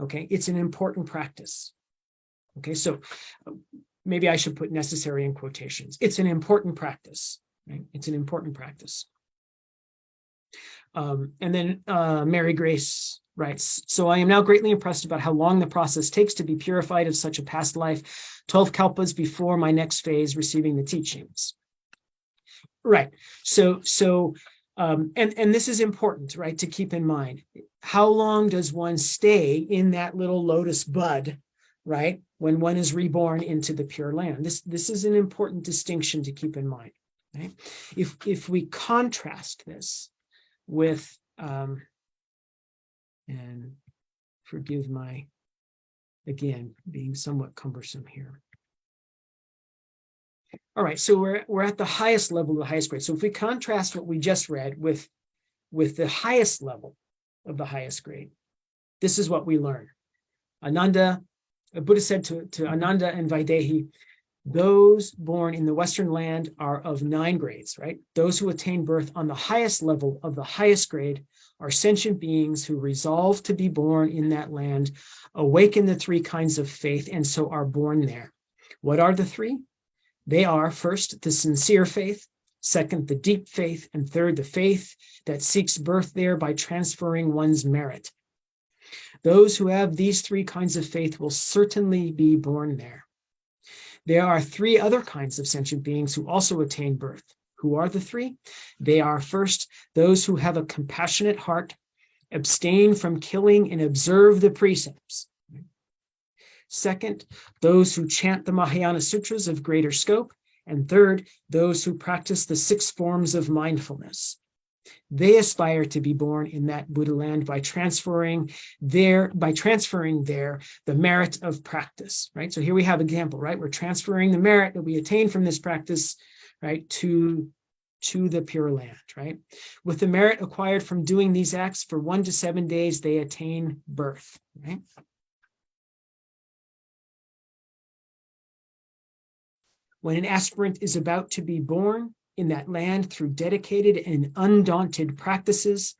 Okay, it's an important practice. Okay, so maybe I should put necessary in quotations. It's an important practice, right? It's an important practice. And then Mary Grace writes, so I am now greatly impressed about how long the process takes to be purified of such a past life, 12 kalpas before my next phase, receiving the teachings. Right, so and this is important, right, to keep in mind. How long does one stay in that little lotus bud, right, when one is reborn into the Pure Land? This is an important distinction to keep in mind, right? If we contrast this with, and forgive my, again, being somewhat cumbersome here. All right, so we're at the highest level of the highest grade. So if we contrast what we just read with the highest level of the highest grade, this is what we learn. Ananda, Buddha said to Ananda and Vaidehi, those born in the Western land are of 9 grades, right? Those who attain birth on the highest level of the highest grade are sentient beings who resolve to be born in that land, awaken the 3 kinds of faith, and so are born there. What are the 3? They are, first, the sincere faith, Second, the deep faith. And third, the faith that seeks birth there by transferring one's merit. Those who have these three kinds of faith will certainly be born there. There are three other kinds of sentient beings who also attain birth. Who are the three? They are, first, those who have a compassionate heart, abstain from killing, and observe the precepts. Second, those who chant the Mahayana Sutras of greater scope. And third, those who practice the 6 forms of mindfulness. They aspire to be born in that Buddha land by transferring there the merit of practice, right? So here we have an example, right? We're transferring the merit that we attain from this practice, right, to the Pure Land, right? With the merit acquired from doing these acts for 1 to 7 days, they attain birth, right? When an aspirant is about to be born in that land through dedicated and undaunted practices,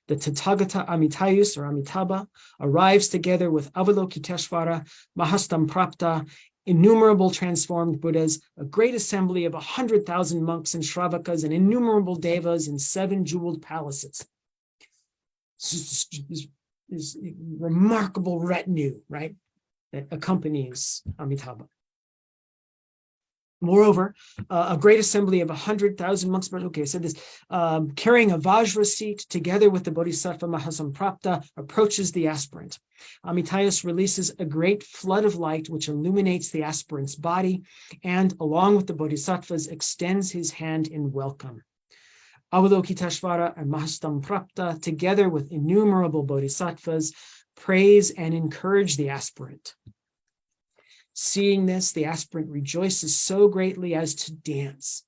the Tathagata Amitayus or Amitabha arrives together with Avalokiteshvara, Mahastamprapta, innumerable transformed Buddhas, a great assembly of 100,000 monks and Shravakas, and innumerable devas in 7 jeweled palaces. This remarkable retinue, right, that accompanies Amitabha. Moreover, a great assembly of 100,000 monks, okay, I said this, carrying a Vajra seat together with the Bodhisattva Mahasamprapta approaches the aspirant. Amitayus releases a great flood of light which illuminates the aspirant's body and, along with the Bodhisattvas, extends his hand in welcome. Avalokiteshvara and Mahastamprapta, together with innumerable Bodhisattvas, praise and encourage the aspirant. Seeing this, the aspirant rejoices so greatly as to dance.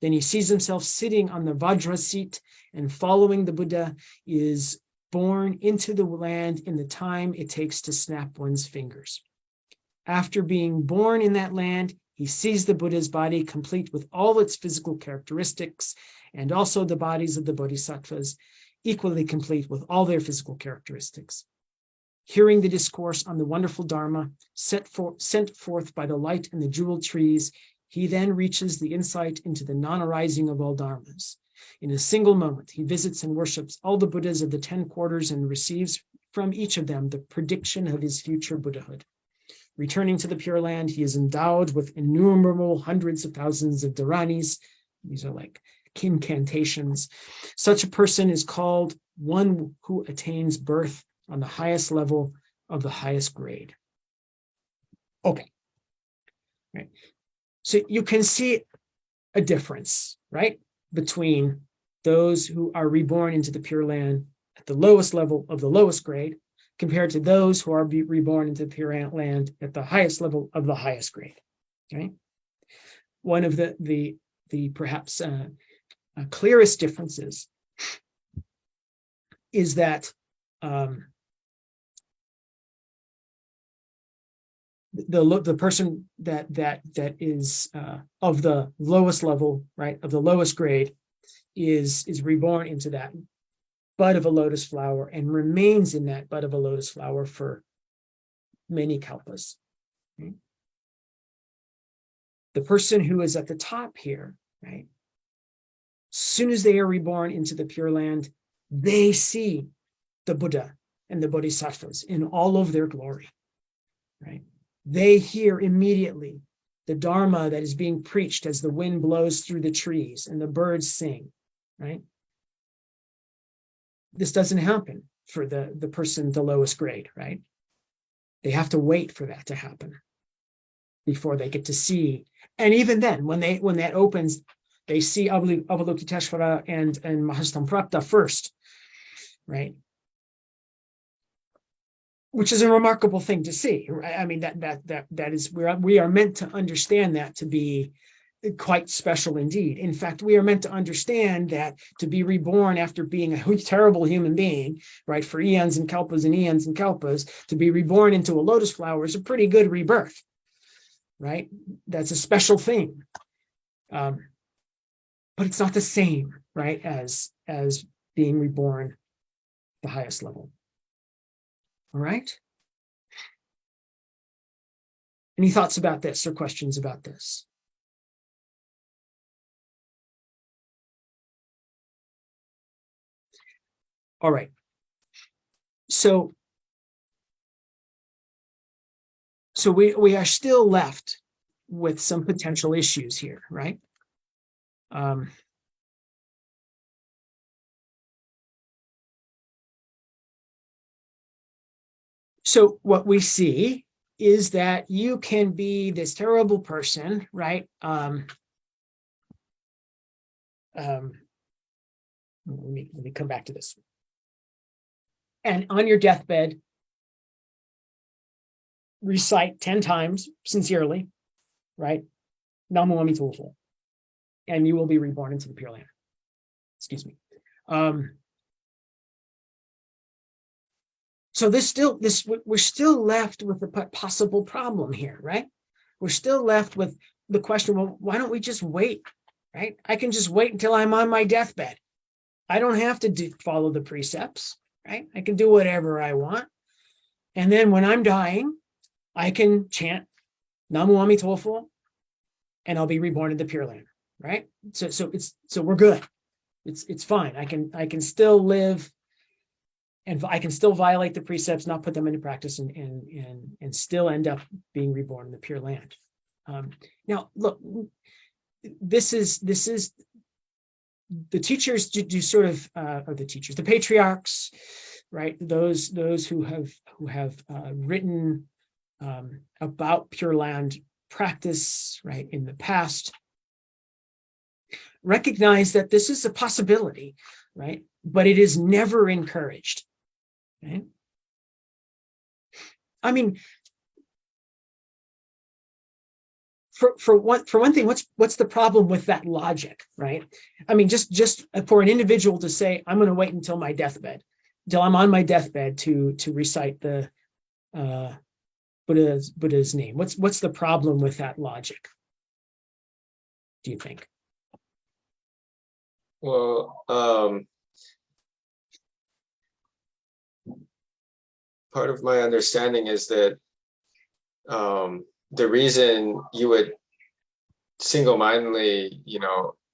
Then he sees himself sitting on the Vajra seat, and following the Buddha is born into the land in the time it takes to snap one's fingers. After being born in that land, he sees the Buddha's body complete with all its physical characteristics, and also the bodies of the Bodhisattvas, equally complete with all their physical characteristics. Hearing the discourse on the wonderful Dharma sent forth by the light and the jeweled trees, he then reaches the insight into the non-arising of all Dharmas. In a single moment, he visits and worships all the Buddhas of the 10 quarters and receives from each of them the prediction of his future Buddhahood. Returning to the Pure Land, he is endowed with innumerable hundreds of thousands of dharanis. These are like incantations. Such a person is called one who attains birth on the highest level of the highest grade. Okay. Right. So you can see a difference, right, between those who are reborn into the Pure Land at the lowest level of the lowest grade compared to those who are reborn into the Pure Land at the highest level of the highest grade. Okay. One of the perhaps clearest differences is that the person that is of the lowest level, right, of the lowest grade, is reborn into that bud of a lotus flower and remains in that bud of a lotus flower for many kalpas. Right? The person who is at the top here, right, as soon as they are reborn into the Pure Land, they see the Buddha and the Bodhisattvas in all of their glory, right? They hear immediately the Dharma that is being preached as the wind blows through the trees and the birds sing, right? This doesn't happen for the person the lowest grade, right? They have to wait for that to happen before they get to see. And even then, when that opens, they see Avalokiteshvara and Mahastamprapta first, right? Which is a remarkable thing to see. Right? I mean, that is where we are meant to understand that to be quite special indeed. In fact, we are meant to understand that to be reborn after being a terrible human being, right, for eons and kalpas and eons and kalpas, to be reborn into a lotus flower is a pretty good rebirth, right? That's a special thing. But it's not the same, right, as being reborn the highest level. All right. Any thoughts about this or questions about this? All right. So we are still left with some potential issues here, right? So what we see is that you can be this terrible person, right? Let me come back to this. And on your deathbed, recite 10 times sincerely, right? Namu Amituofo. And you will be reborn into the Pure Land. Excuse me. So we're still left with a possible problem here, right? We're still left with the question, well, why don't we just wait, right? I can just wait until I'm on my deathbed. I don't have to follow the precepts, right? I can do whatever I want. And then when I'm dying, I can chant Namu Amituofo and I'll be reborn in the Pure Land, right? So we're good. It's fine. I can still live and I can still violate the precepts, not put them into practice, and still end up being reborn in the Pure Land. Now, look, this is the teachers do sort of, or the teachers, the patriarchs, right? Those who have written about Pure Land practice, right, in the past, recognize that this is a possibility, right? But it is never encouraged. Right? I mean, for one thing, what's the problem with that logic, right? I mean, just for an individual to say, I'm going to wait until my deathbed, until I'm on my deathbed to recite the Buddha's name. What's the problem with that logic? Do you think? Well, part of my understanding is that the reason you would single-mindedly,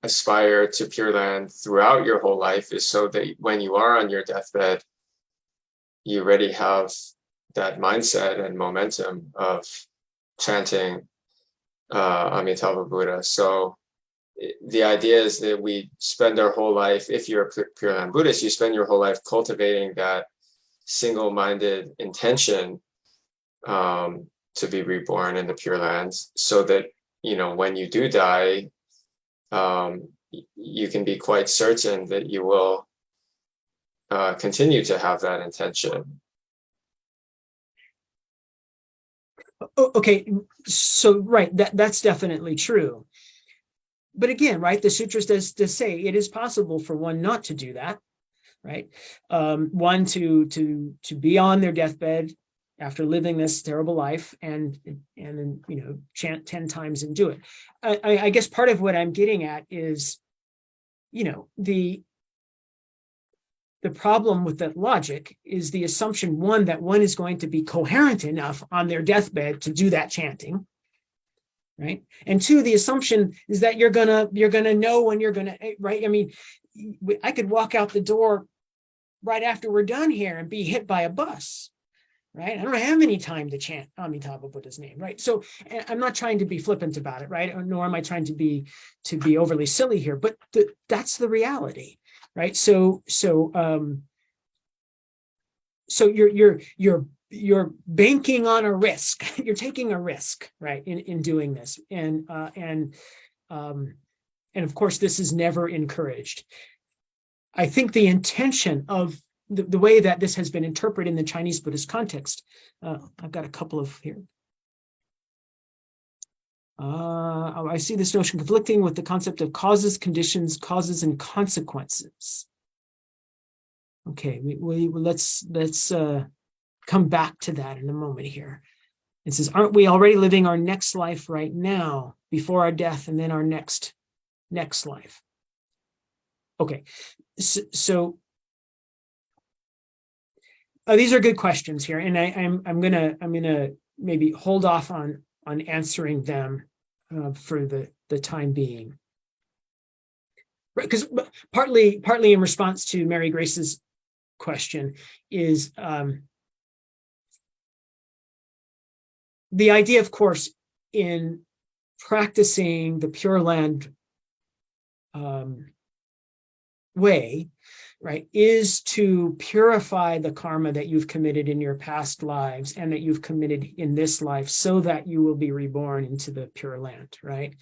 aspire to Pure Land throughout your whole life is so that when you are on your deathbed, you already have that mindset and momentum of chanting Amitabha Buddha. So the idea is that we spend our whole life, if you're a Pure Land Buddhist, you spend your whole life cultivating that single-minded intention to be reborn in the Pure Land, so that when you do die, you can be quite certain that you will continue to have that intention. Okay, so right, that's definitely true. But again, right, the sutras does say it is possible for one not to do that, right? One to be on their deathbed after living this terrible life and chant 10 times and do it. I guess part of what I'm getting at is, the problem with that logic is the assumption, one, that one is going to be coherent enough on their deathbed to do that chanting, right? And two, the assumption is that you're gonna know when you're gonna, right? I mean, I could walk out the door right after we're done here and be hit by a bus, right? I don't have any time to chant Amitabha Buddha's name, right? So I'm not trying to be flippant about it, right? Nor am I trying to be overly silly here, but that's the reality, right? So you're banking on a risk. You're taking a risk, right, in doing this, and of course this is never encouraged. I think the intention of the way that this has been interpreted in the Chinese Buddhist context, I've got a couple of here. I see this notion conflicting with the concept of causes, conditions, causes, and consequences. Okay, let's come back to that in a moment here. It says, aren't we already living our next life right now, before our death, and then our next life? Okay, so these are good questions here, and I'm gonna maybe hold off on answering them for the time being, right? Because partly in response to Mary Grace's question is the idea, of course, in practicing the Pure Land way, right, is to purify the karma that you've committed in your past lives and that you've committed in this life so that you will be reborn into the Pure Land, right?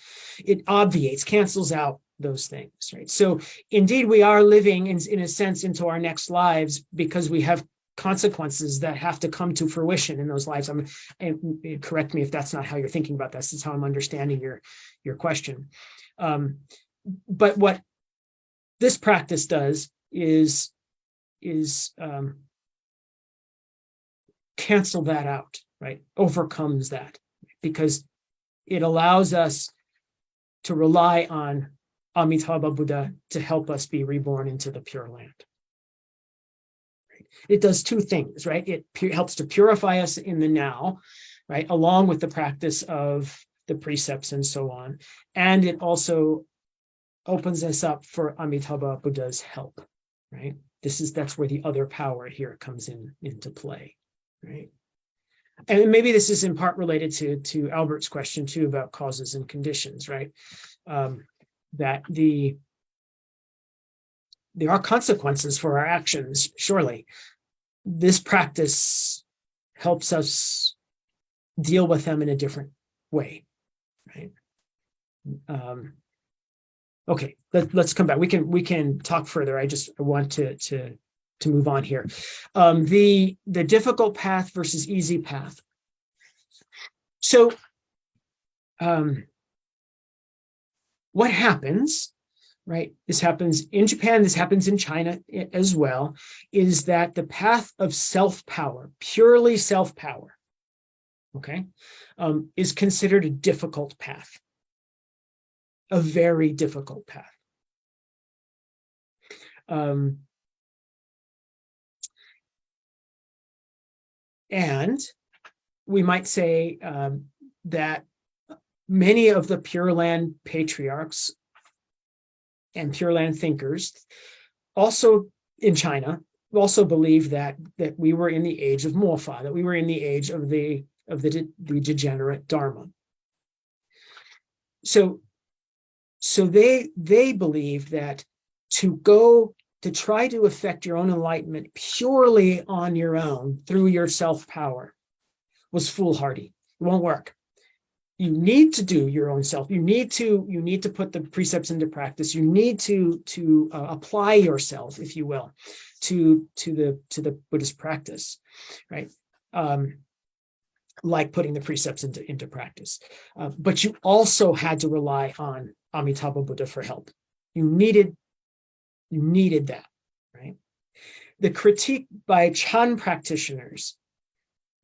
It obviates, cancels out those things, right? So indeed, we are living in a sense into our next lives because we have consequences that have to come to fruition in those lives. And correct me if that's not how you're thinking about this. This is how I'm understanding your question. But what this practice does is cancel that out, right? Overcomes that, because it allows us to rely on Amitabha Buddha to help us be reborn into the Pure Land. It does two things, right? It helps to purify us in the now, right? Along with the practice of the precepts and so on. And it also opens us up for Amitabha Buddha's help, right? That's where the other power here comes into play, right? And maybe this is in part related to Albert's question too about causes and conditions, right? That there are consequences for our actions, surely. This practice helps us deal with them in a different way, right? Okay, let's come back. We can talk further. I want to move on here. The difficult path versus easy path. So, what happens, right? This happens in Japan, this happens in China as well, is that the path of self-power, purely self-power, okay, is considered a difficult path, a very difficult path. And we might say that many of the Pure Land patriarchs and Pure Land thinkers also in China also believe that we were in the age of Mofa, that we were in the age of the degenerate Dharma. So they believe that to try to affect your own enlightenment purely on your own through your self-power was foolhardy. It won't work. You need to do your own self. You need to put the precepts into practice. You need to apply yourself, if you will, to the Buddhist practice, right? Like putting the precepts into practice. But you also had to rely on Amitabha Buddha for help. You needed that, right? The critique by Chan practitioners,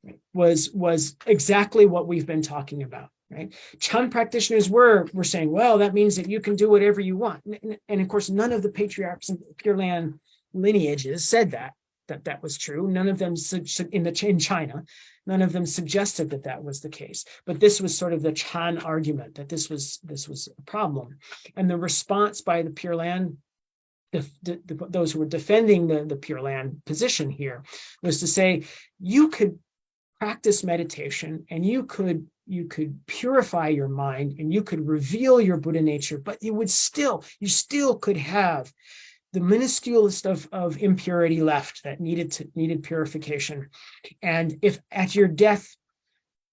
right, was exactly what we've been talking about. Right? Chan practitioners were saying, well, that means that you can do whatever you want. And of course, none of the patriarchs in Pure Land lineages said that was true. None of them in China, none of them suggested that was the case. But this was sort of the Chan argument that this was a problem. And the response by the Pure Land, those who were defending the Pure Land position here, was to say, you could practice meditation and you could purify your mind and you could reveal your Buddha nature, but you still could have the minusculest of impurity left that needed purification. And if at your death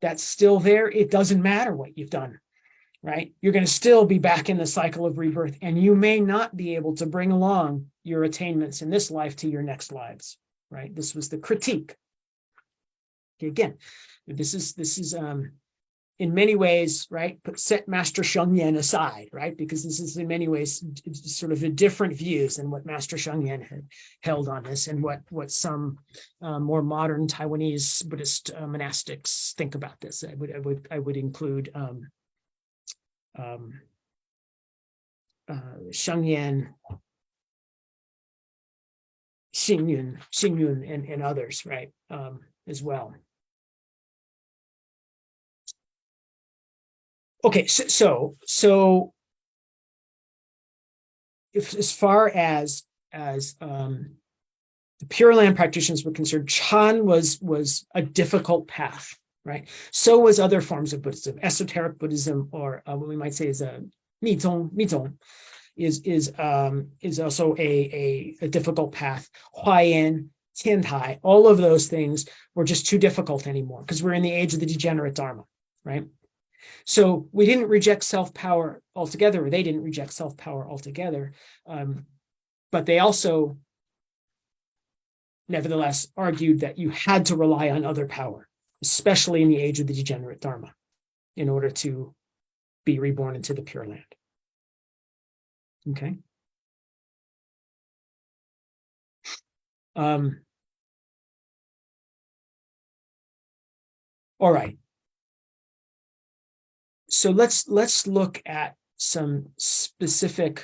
that's still there, it doesn't matter what you've done, right? You're going to still be back in the cycle of rebirth, and you may not be able to bring along your attainments in this life to your next lives, right? This was the critique. Okay, again, this is in many ways, right, set Master Sheng Yen aside, right, because this is in many ways sort of a different views than what Master Sheng Yen had held on this, and what some more modern Taiwanese Buddhist monastics think about this. I would include Sheng Yen, Xing Yun, and others, right, as well. Okay, so if as far as the Pure Land practitioners were concerned, Chan was a difficult path, right? So was other forms of Buddhism, esoteric Buddhism, or what we might say is a Mizong is also a difficult path. Huayan, Tiantai, all of those things were just too difficult anymore because we're in the age of the degenerate Dharma, right? So we didn't reject self-power altogether, or they didn't reject self-power altogether, but they also nevertheless argued that you had to rely on other power, especially in the age of the degenerate Dharma, in order to be reborn into the Pure Land. Okay. All right. So let's look at some specific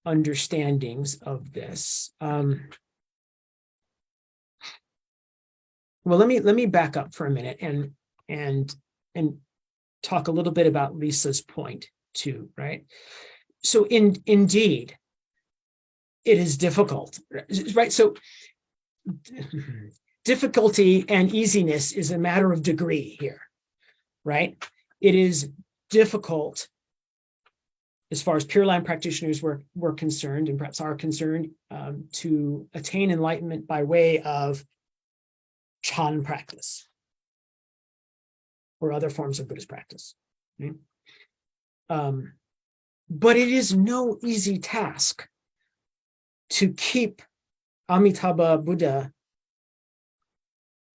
understandings of this. Well, let me back up for a minute and talk a little bit about Lisa's point too, right? So indeed, it is difficult, right? So difficulty and easiness is a matter of degree here, right? It is difficult as far as Pure Land practitioners were concerned, and perhaps are concerned, to attain enlightenment by way of Chan practice or other forms of Buddhist practice. Right? But it is no easy task to keep Amitabha Buddha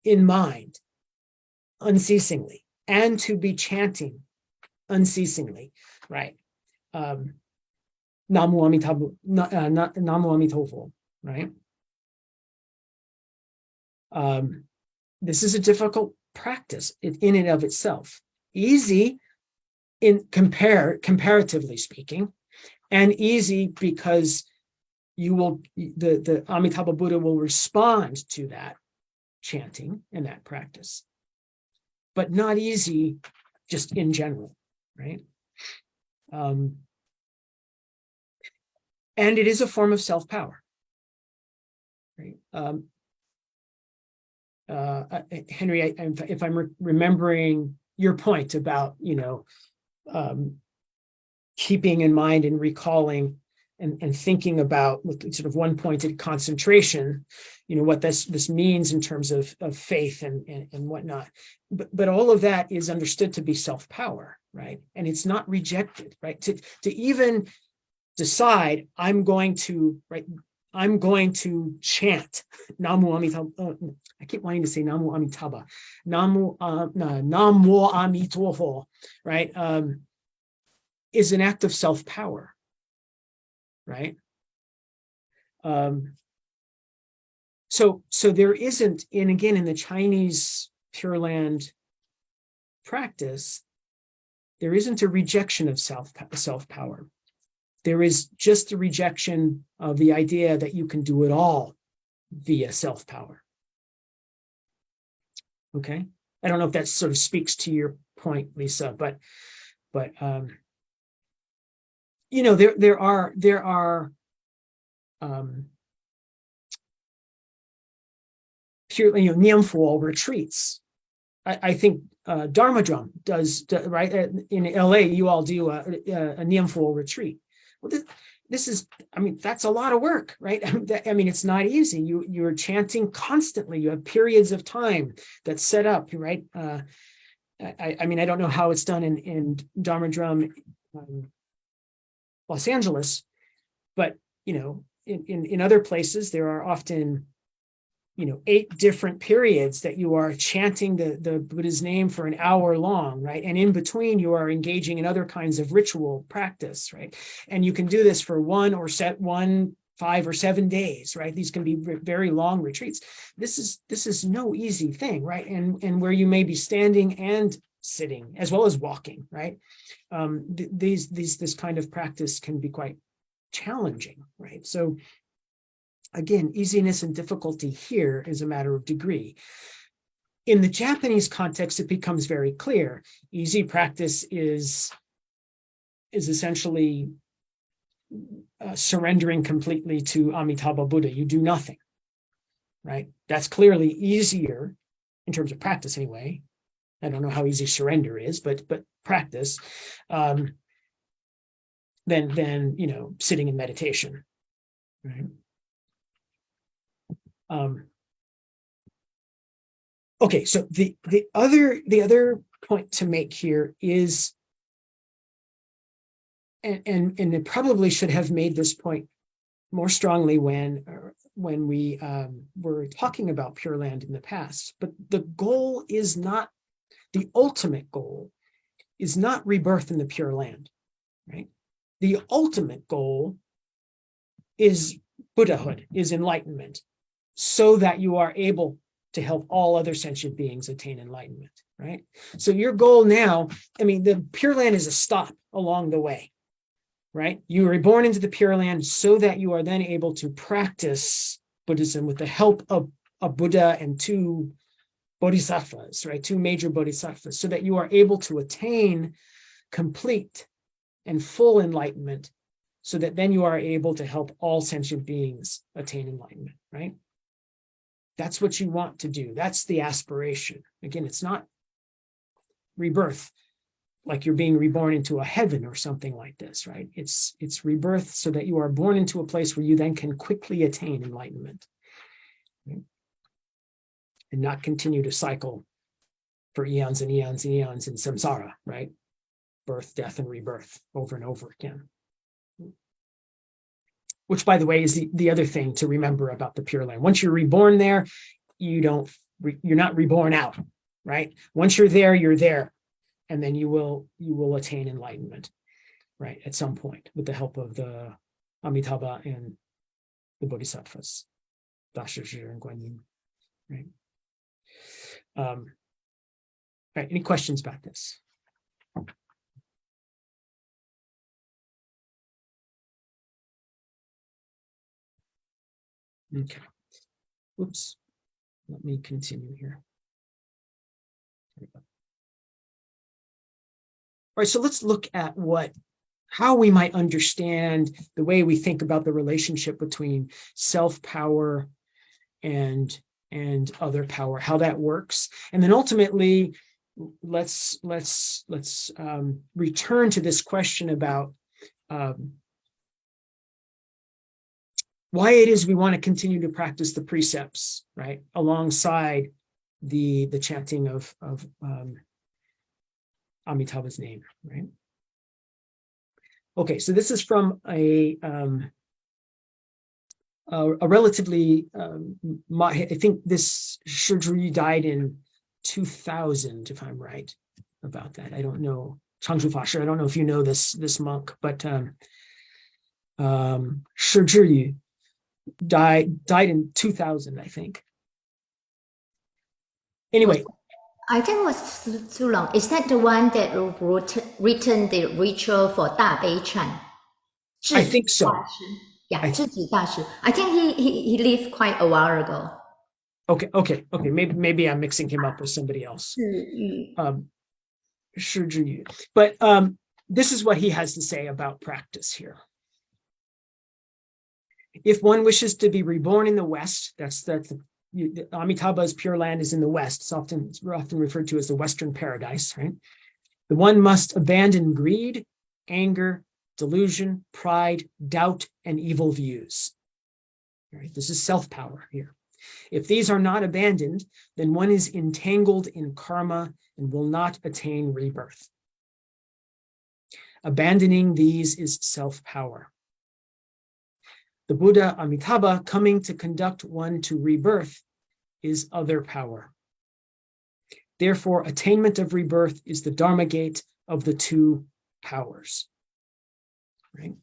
in mind unceasingly and to be chanting unceasingly, right? Namu Amitofo, right? This is a difficult practice in and of itself. Easy comparatively speaking, and easy because the Amitabha Buddha will respond to that chanting and that practice, but not easy just in general, right? And it is a form of self-power, right? Henry, if I'm remembering your point about, keeping in mind and recalling and thinking about with sort of one-pointed concentration, what this means in terms of faith and whatnot. But all of that is understood to be self-power, right? And it's not rejected, right? To even decide I'm going to chant Namu Amitabha. I keep wanting to say Namu Amitabha. Namu Amitofo, right? Is an act of self-power, right? So there isn't, and again, in the Chinese Pure Land practice, there isn't a rejection of self-power. There is just a rejection of the idea that you can do it all via self-power. Okay, I don't know if that sort of speaks to your point, Lisa, but there are purely nianfu retreats. I think Dharma Drum does, right? In LA, you all do a nianfu retreat. Well, this is, that's a lot of work, right? It's not easy. You're chanting constantly. You have periods of time that's set up, right? I don't know how it's done in Dharma Drum, Los Angeles, but in other places there are often 8 different periods that you are chanting the Buddha's name for an hour long, right? And in between you are engaging in other kinds of ritual practice, right? And you can do this for 5 or 7 days, right? These can be very long retreats. This is no easy thing, right? And where you may be standing and sitting as well as walking, right? This kind of practice can be quite challenging, right? So again, easiness and difficulty here is a matter of degree. In the Japanese context, it becomes very clear. Easy practice is essentially surrendering completely to Amitabha Buddha. You do nothing, right? That's clearly easier in terms of practice anyway. I don't know how easy surrender is, but practice than sitting in meditation, right? Okay, so the other point to make here is, and it probably should have made this point more strongly when we were talking about Pure Land in the past, but the ultimate goal is not rebirth in the Pure Land, right? The ultimate goal is Buddhahood, is enlightenment, so that you are able to help all other sentient beings attain enlightenment, right? So your goal now, the Pure Land is a stop along the way, right? You were reborn into the Pure Land so that you are then able to practice Buddhism with the help of a Buddha and two bodhisattvas, right? Two major bodhisattvas, so that you are able to attain complete and full enlightenment, so that then you are able to help all sentient beings attain enlightenment, right? That's what you want to do. That's the aspiration. Again, it's not rebirth, like you're being reborn into a heaven or something like this, right? It's rebirth so that you are born into a place where you then can quickly attain enlightenment, right? And not continue to cycle for eons and eons and eons in samsara, right? Birth, death, and rebirth over and over again. Which, by the way, is the other thing to remember about the Pure Land. Once you're reborn there, you're not reborn out, right? Once you're there, and then you will attain enlightenment, right? At some point, with the help of the Amitabha and the Bodhisattvas, Dasha and Guanyin, right? Right. Any questions about this? Okay. Oops. Let me continue here. All right, so let's look at how we might understand the way we think about the relationship between self-power and other power, how that works. And then ultimately, let's return to this question about why it is we want to continue to practice the precepts, right, alongside the chanting of Amitabha's name, right? Okay, so this is from a relatively, I think this Shizhi died in 2000, if I'm right about that. I don't know. Changshu Fasher, I don't know if you know this monk, but Shizhi died in 2000, I think. Anyway. I think it was too long. Is that the one that written the ritual for Da Bei Chan? I think so. Yeah, Zhi Da Shi. I think he lived quite a while ago. Okay. Maybe I'm mixing him up with somebody else. Shizhi. But this is what he has to say about practice here. If one wishes to be reborn in the West, that's Amitabha's Pure Land is in the West. It's often referred to as the Western Paradise, right? The one must abandon greed, anger, delusion, pride, doubt, and evil views. All right, this is self-power here. If these are not abandoned, then one is entangled in karma and will not attain rebirth. Abandoning these is self-power. The Buddha Amitabha coming to conduct one to rebirth is other power. Therefore, attainment of rebirth is the Dharma gate of the two powers. Right?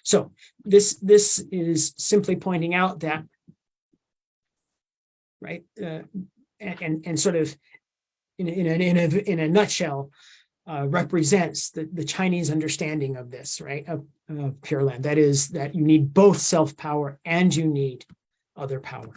So this is simply pointing out that, right, and sort of in a nutshell, represents the Chinese understanding of this, right, of Pure Land. That is that you need both self-power and you need other power.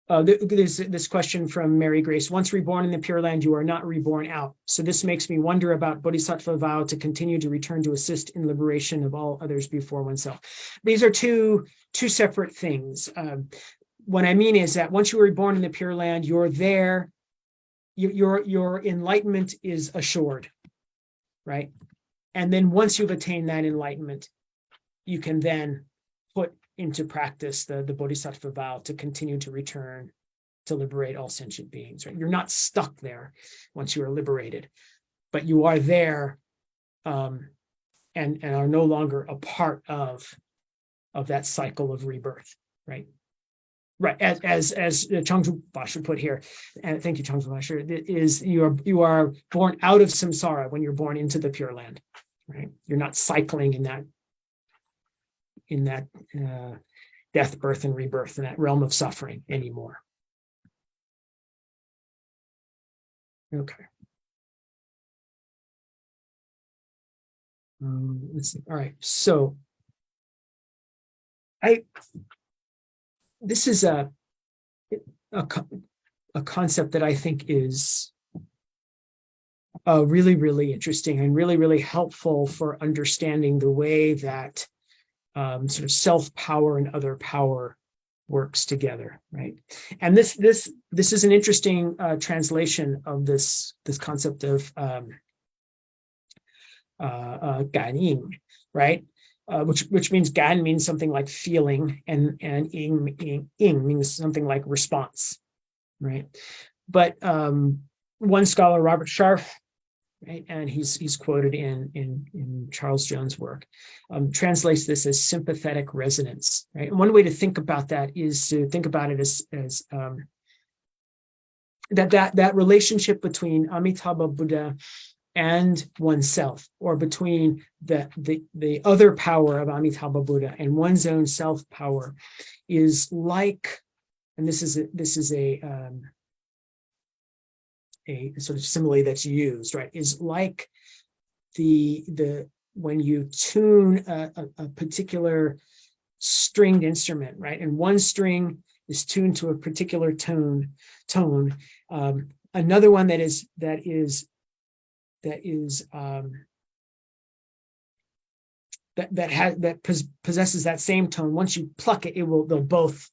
There's this question from Mary Grace. Once reborn in the Pure Land, you are not reborn out. So this makes me wonder about Bodhisattva vow to continue to return to assist in liberation of all others before oneself. These are two separate things. What I mean is that once you were reborn in the Pure Land, you're there. Your enlightenment is assured, right? And then once you've attained that enlightenment, you can then put into practice the Bodhisattva vow to continue to return to liberate all sentient beings, right? You're not stuck there once you are liberated, but you are there and are no longer a part of that cycle of rebirth, right? Right, as Changzhu Bashu put here, and thank you, Changzhu Bashu, is you are born out of samsara when you're born into the Pure Land, right? You're not cycling in that death, birth, and rebirth, in that realm of suffering anymore. Okay. Let's see. All right. So this is a concept that I think is really, really interesting and really, really helpful for understanding the way that sort of self-power and other power works together, right? And this is an interesting translation of this concept of ganin, right? Which means gan means something like feeling, and ing means something like response, right? But one scholar, Robert Scharf, right, and he's quoted in Charles Jones' work, translates this as sympathetic resonance, right? And one way to think about that is to think about it as that relationship between Amitabha Buddha and oneself, or between the other power of Amitabha Buddha and one's own self power, is like, and this is a sort of simile that's used, right, is like the when you tune a particular stringed instrument, right, and one string is tuned to a particular tone, another one that possesses that same tone. Once you pluck it, they'll both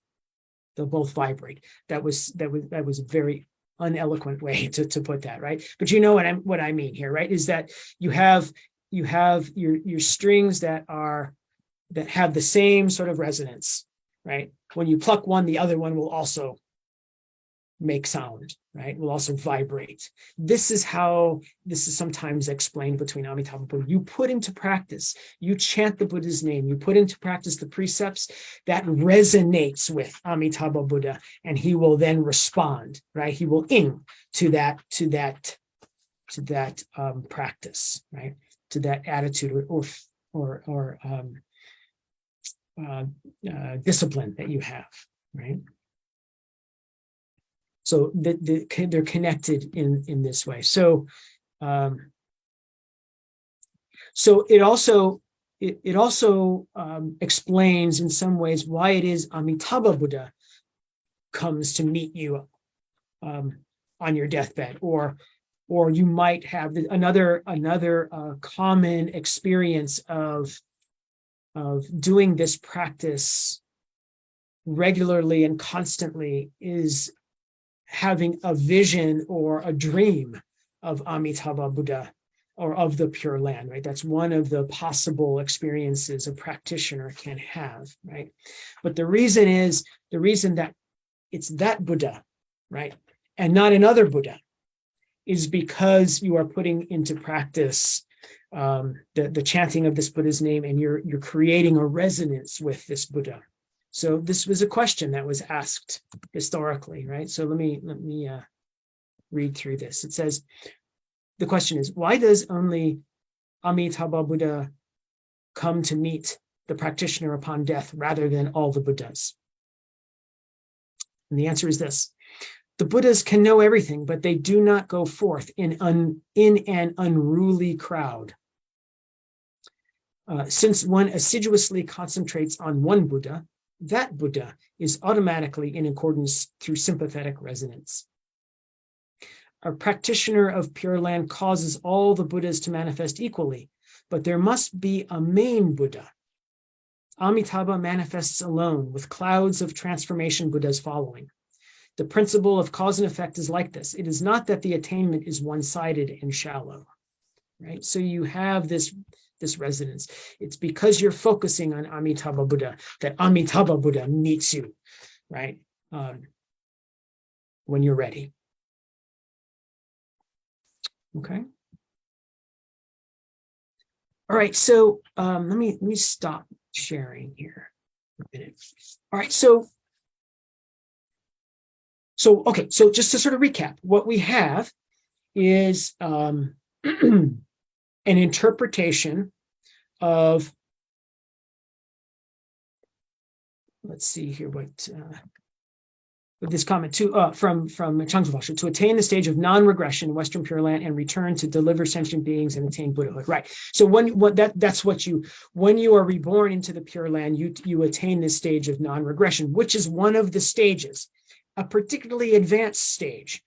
vibrate. That was a very uneloquent way to put that, right? But you know what I mean here, right? Is that you have your strings that have the same sort of resonance, right? When you pluck one, the other one will also make sound, right? Will also vibrate. This is sometimes explained between Amitabha Buddha. You put into practice, you chant the Buddha's name, you put into practice the precepts that resonates with Amitabha Buddha, and he will then respond, right? He will ing to that practice, right? To that attitude or discipline that you have, right? So they're connected in this way. So it also explains in some ways why it is Amitabha Buddha comes to meet you on your deathbed, or you might have another common experience of doing this practice regularly and constantly is having a vision or a dream of Amitabha Buddha or of the Pure Land, right? That's one of the possible experiences a practitioner can have, right? But the reason that it's that Buddha, right, and not another Buddha, is because you are putting into practice the chanting of this Buddha's name, and you're creating a resonance with this Buddha. So this was a question that was asked historically, right? So let me read through this. It says, the question is, why does only Amitabha Buddha come to meet the practitioner upon death rather than all the Buddhas? And the answer is this: the Buddhas can know everything, but they do not go forth in an unruly crowd. Since one assiduously concentrates on one Buddha, that Buddha is automatically in accordance through sympathetic resonance. A practitioner of Pure Land causes all the Buddhas to manifest equally, but there must be a main Buddha. Amitabha manifests alone, with clouds of transformation Buddhas following. The principle of cause and effect is like this. It is not that the attainment is one-sided and shallow, right? So you have this resonance. It's because you're focusing on Amitabha Buddha that Amitabha Buddha meets you, right? When you're ready. Okay. All right, so let me stop sharing here for a minute. All right, so okay, so just to sort of recap, what we have is an interpretation of, let's see here what this comment from Changzu Vashu, to attain the stage of non-regression in Western Pure Land and return to deliver sentient beings and attain Buddhahood. Right. So when you are reborn into the Pure Land, you attain this stage of non-regression, which is one of the stages, a particularly advanced stage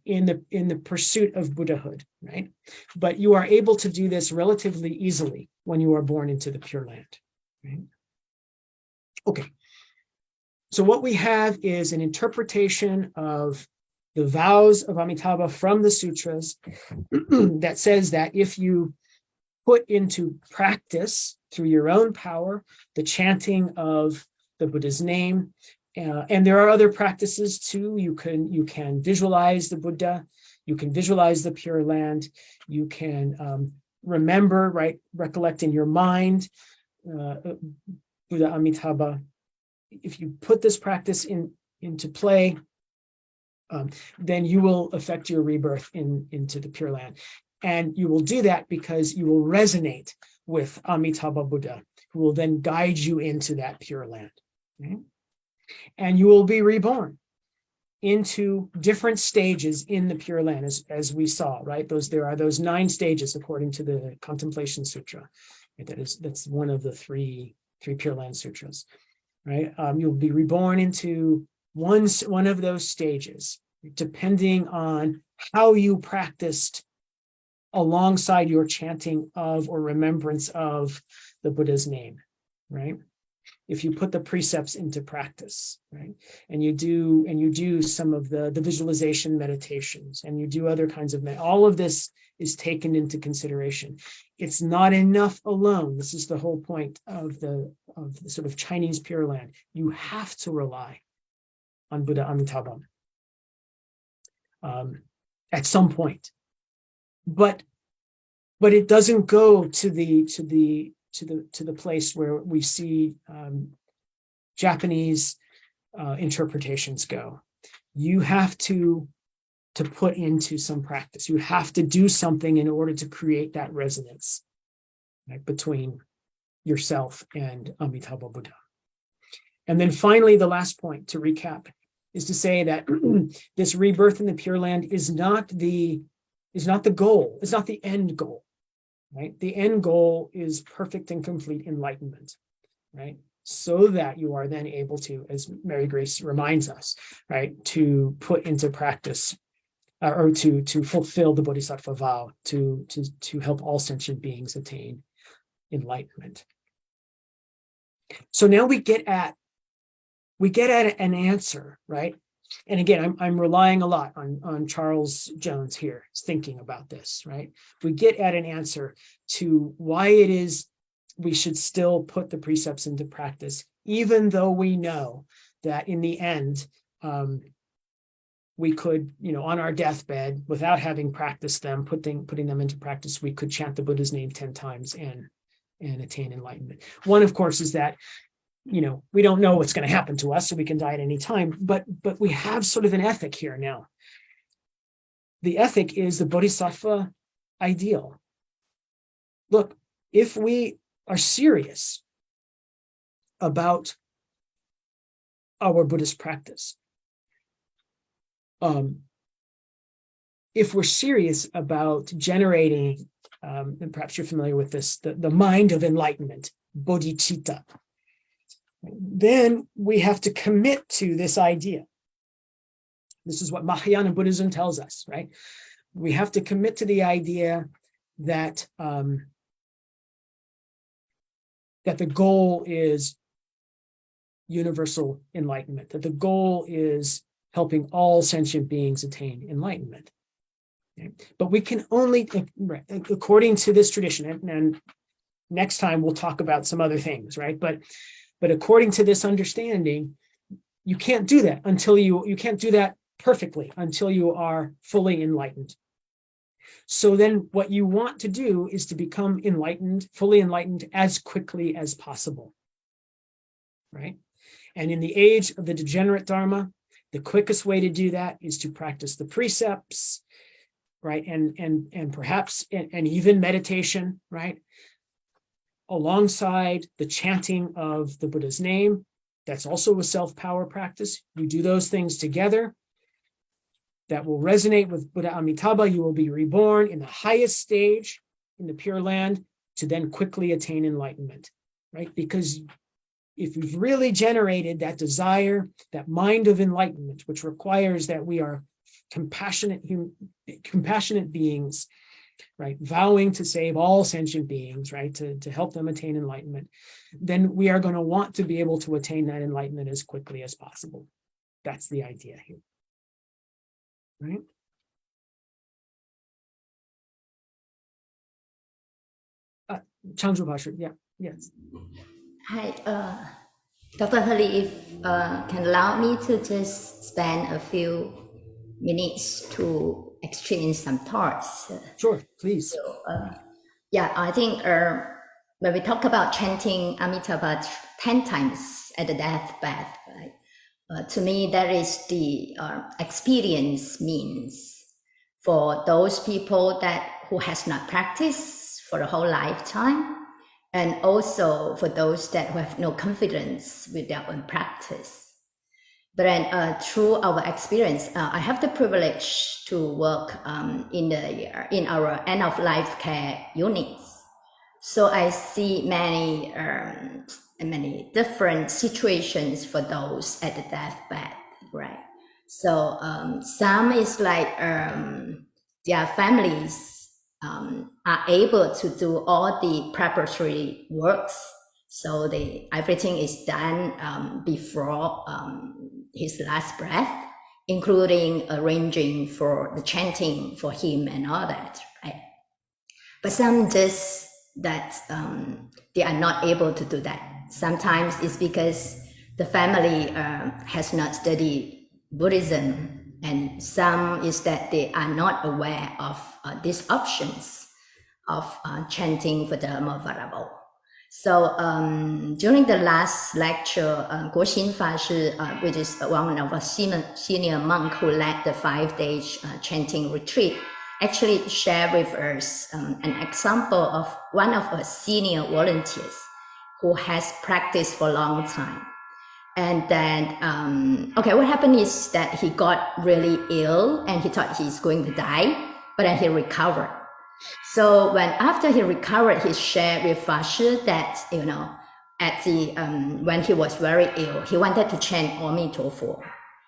in the pursuit of Buddhahood. Right. But you are able to do this relatively easily when you are born into the Pure Land. Right. Okay. So what we have is an interpretation of the vows of Amitabha from the sutras that says that if you put into practice through your own power the chanting of the Buddha's name, and there are other practices too. You can visualize the Buddha, you can visualize the Pure Land, you can remember, right, recollect in your mind Buddha Amitabha. If you put this practice into play, then you will affect your rebirth into the Pure Land. And you will do that because you will resonate with Amitabha Buddha, who will then guide you into that Pure Land. Okay? And you will be reborn into different stages in the Pure Land, as we saw, right? There are those 9 stages according to the Contemplation Sutra. That's one of the three Pure Land sutras. Right, you'll be reborn into one of those stages, depending on how you practiced alongside your chanting of or remembrance of the Buddha's name. Right, if you put the precepts into practice, right, and you do some of the visualization meditations, and you do other kinds of all of this is taken into consideration. It's not enough alone. This is the whole point of the sort of Chinese Pure Land. You have to rely on Buddha Amitabha at some point, but it doesn't go to the place where we see Japanese interpretations go. You have to put into some practice. You have to do something in order to create that resonance, right, between yourself and Amitabha Buddha. And then finally, the last point to recap is to say that this rebirth in the Pure Land is not the goal. It's not the end goal, right? The end goal is perfect and complete enlightenment, right? So that you are then able to, as Mary Grace reminds us, right, to put into practice or to fulfill the Bodhisattva vow, to help all sentient beings attain enlightenment. So now we get at an answer, right? And again, I'm relying a lot on Charles Jones here, thinking about this, right? We get at an answer to why it is we should still put the precepts into practice, even though we know that in the end, we could, on our deathbed, without having practiced them, putting them into practice, we could chant the Buddha's name 10 times and attain enlightenment. One, of course, is that, we don't know what's going to happen to us, so we can die at any time, but we have sort of an ethic here now. The ethic is the Bodhisattva ideal. Look, if we are serious about our Buddhist practice, if we're serious about generating, and perhaps you're familiar with this, the mind of enlightenment, bodhicitta, Then we have to commit to this idea. This is what Mahayana Buddhism tells us, right? We have to commit to the idea that that the goal is universal enlightenment, that the goal is helping all sentient beings attain enlightenment. Okay? But we can only, according to this tradition, and next time we'll talk about some other things, right? But according to this understanding, you can't do that until you can't do that perfectly until you are fully enlightened. So then what you want to do is to become enlightened, fully enlightened as quickly as possible, right? And in the age of the degenerate Dharma, the quickest way to do that is to practice the precepts, right? And perhaps, and even meditation, right? Alongside the chanting of the Buddha's name. That's also a self-power practice. You do those things together. That will resonate with Buddha Amitabha. You will be reborn in the highest stage in the Pure Land to then quickly attain enlightenment, right? Because if we've really generated that desire, that mind of enlightenment, which requires that we are compassionate beings, right? Vowing to save all sentient beings, right? To help them attain enlightenment, then we are going to want to be able to attain that enlightenment as quickly as possible. That's the idea here. Right? Chandru Bhasha, yeah, yes. Hi, Dr. Hurley, if can allow me to just spend a few minutes to exchange some thoughts. Sure, please. So, yeah, I think when we talk about chanting Amitabha 10 times at the deathbed, right? To me, that is the experience means for those people who has not practiced for a whole lifetime, and also for those that who have no confidence with their own practice. But then through our experience, I have the privilege to work in our end of life care units. So I see many different situations for those at the deathbed, right? So some is like their families are able to do all the preparatory works, so everything is done before his last breath, including arranging for the chanting for him and all that, right? But some just that they are not able to do that. Sometimes it's because the family has not studied Buddhism, and some is that they are not aware of these options of chanting for Dharma Varable. So during the last lecture, Guo Xin Fa Shi, which is one of our senior monk who led the 5-day chanting retreat, actually shared with us an example of one of our senior volunteers who has practiced for a long time. And then, what happened is that he got really ill and he thought he's going to die, but then he recovered. So after he recovered, he shared with Fashi that, when he was very ill, he wanted to chant Aumi Tofu.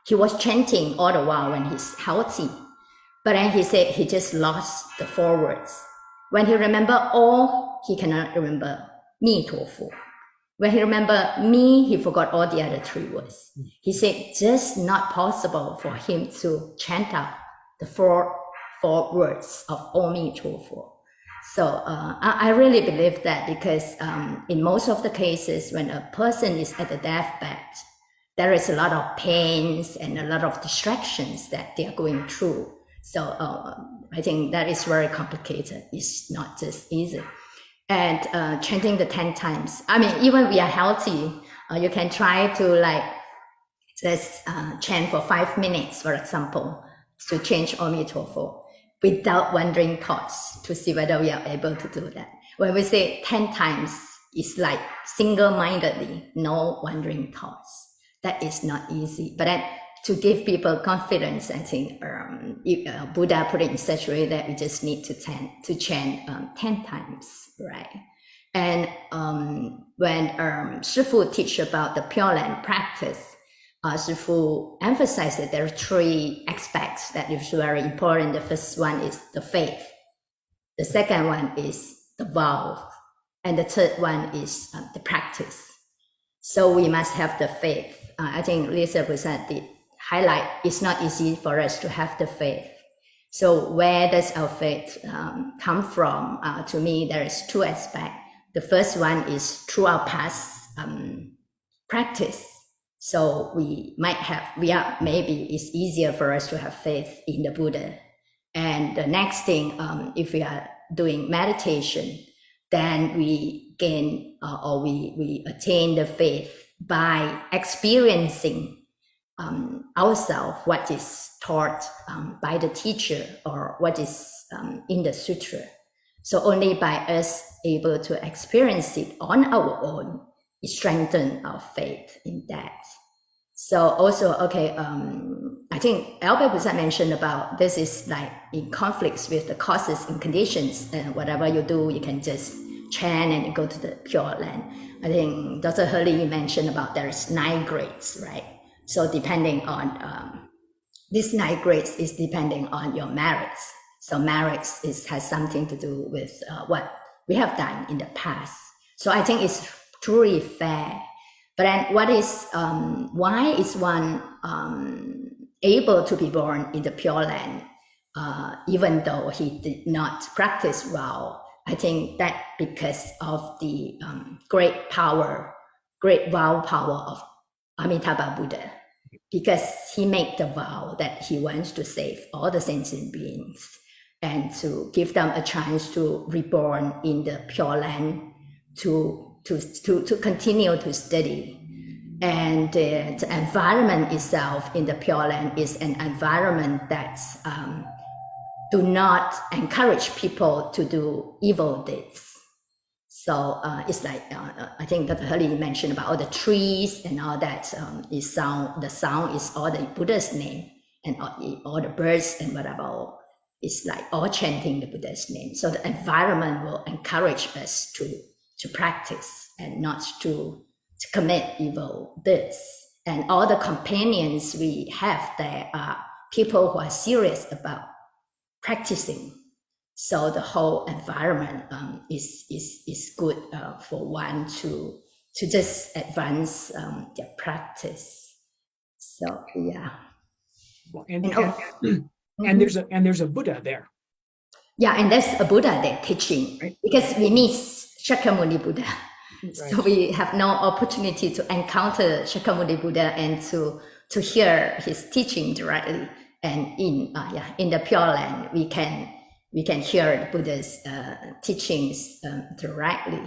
He was chanting all the while when he's healthy. But then he said he just lost the 4 words. When he remembered all, he cannot remember Mi Tofu. When he remembered me, he forgot all the other 3 words. He said just not possible for him to chant out the four words of Aumi Tofu. So I really believe that, because in most of the cases when a person is at the deathbed, there is a lot of pains and a lot of distractions that they are going through. So I think that is very complicated. It's not just easy. And chanting the 10 times. I mean, even we are healthy, you can try to just chant for 5 minutes, for example, to change Aumi Tofu without wandering thoughts, to see whether we are able to do that. When we say 10 times, it's like single-mindedly, no wandering thoughts. That is not easy. But then to give people confidence, I think Buddha put it in such a way that we just need to chant 10 times, right? And when Shifu teach about the Pure Land practice, Shifu emphasized that there are three aspects that is very important. The first one is the faith. The second one is the vow. And the third one is the practice. So we must have the faith. I think Lisa presented highlight, it's not easy for us to have the faith. So where does our faith come from? To me, there is two aspects. The first one is through our past practice. So maybe it's easier for us to have faith in the Buddha. And the next thing, if we are doing meditation, then we gain or we attain the faith by experiencing ourselves what is taught by the teacher or what is in the sutra. So only by us able to experience it on our own, it strengthens our faith in that. So also, okay, I think Albert Busa mentioned about this is like in conflicts with the causes and conditions, and whatever you do, you can just chant and go to the Pure Land. I think Dr. Hurley mentioned about there's 9 grades, right? So depending on these 9 grades is depending on your merits. So merits has something to do with what we have done in the past. So I think it's truly fair. But then what is, why is one able to be born in the Pure Land, even though he did not practice well? I think that because of the great vow power of Amitabha Buddha, because he made the vow that he wants to save all the sentient beings and to give them a chance to reborn in the Pure Land, to continue to study. And the environment itself in the Pure Land is an environment that do not encourage people to do evil deeds. So it's like, I think Dr. Hurley mentioned about all the trees and all that. The sound is all the Buddha's name, and all the birds and whatever. It's like all chanting the Buddha's name. So the environment will encourage us to practice and not to commit evil deeds. And all the companions we have there are people who are serious about practicing. So the whole environment is good for one to just advance their practice. So yeah. Well, and there's a Buddha there. Yeah, and there's a Buddha there teaching, right? Because we miss Shakyamuni Buddha. Right. So we have no opportunity to encounter Shakyamuni Buddha and to hear his teaching directly. And in the Pure Land, we can hear the Buddha's teachings directly.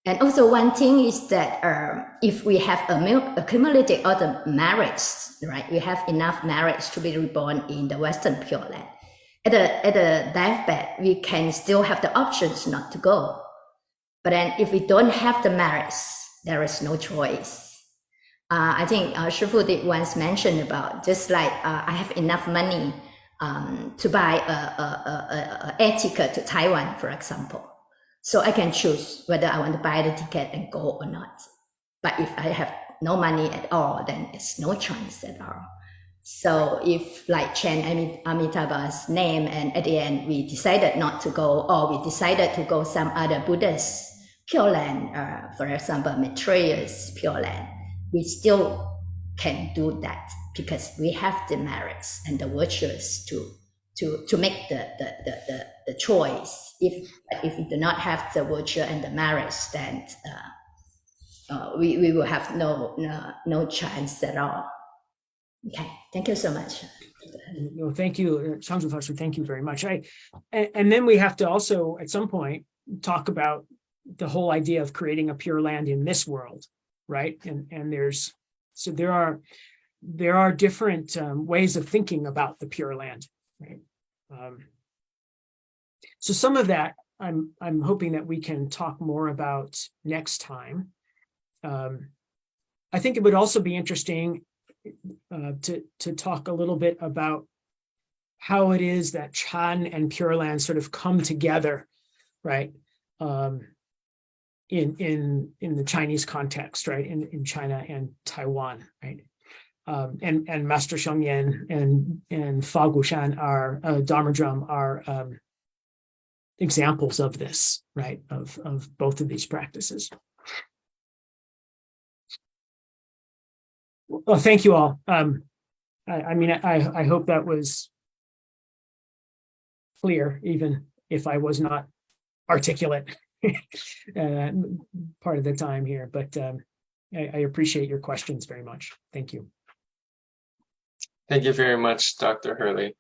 And also one thing is that if we have accumulated all the merits, right? We have enough merits to be reborn in the Western Pure Land. At the deathbed, we can still have the options not to go. But then if we don't have the merits, there is no choice. I think Shifu did once mention about just like I have enough money to buy a air ticket to Taiwan, for example. So I can choose whether I want to buy the ticket and go or not. But if I have no money at all, then it's no chance at all. So if like chant Amitabha's name and at the end we decided not to go, or we decided to go some other Buddha's Pure Land, for example, Maitreya's Pure Land, we still can do that because we have the merits and the virtues to make the choice. If we do not have the virtue and the merits, then we will have no chance at all. Okay, thank you so much. No, thank you, Sangzu Foster. Thank you very much. And then we have to also at some point talk about the whole idea of creating a Pure Land in this world, right? And there are different ways of thinking about the Pure Land, right? So some of that I'm hoping that we can talk more about next time. I think it would also be interesting to talk a little bit about how it is that Chan and Pure Land sort of come together, right? in the Chinese context, right? In China and Taiwan, right? And Master Shengyan and Fa Gushan are Dharma drum are examples of this, right? Of both of these practices. Well, thank you all. I mean, I hope that was clear, even if I was not articulate part of the time here, but I appreciate your questions very much. Thank you. Thank you very much, Dr. Hurley.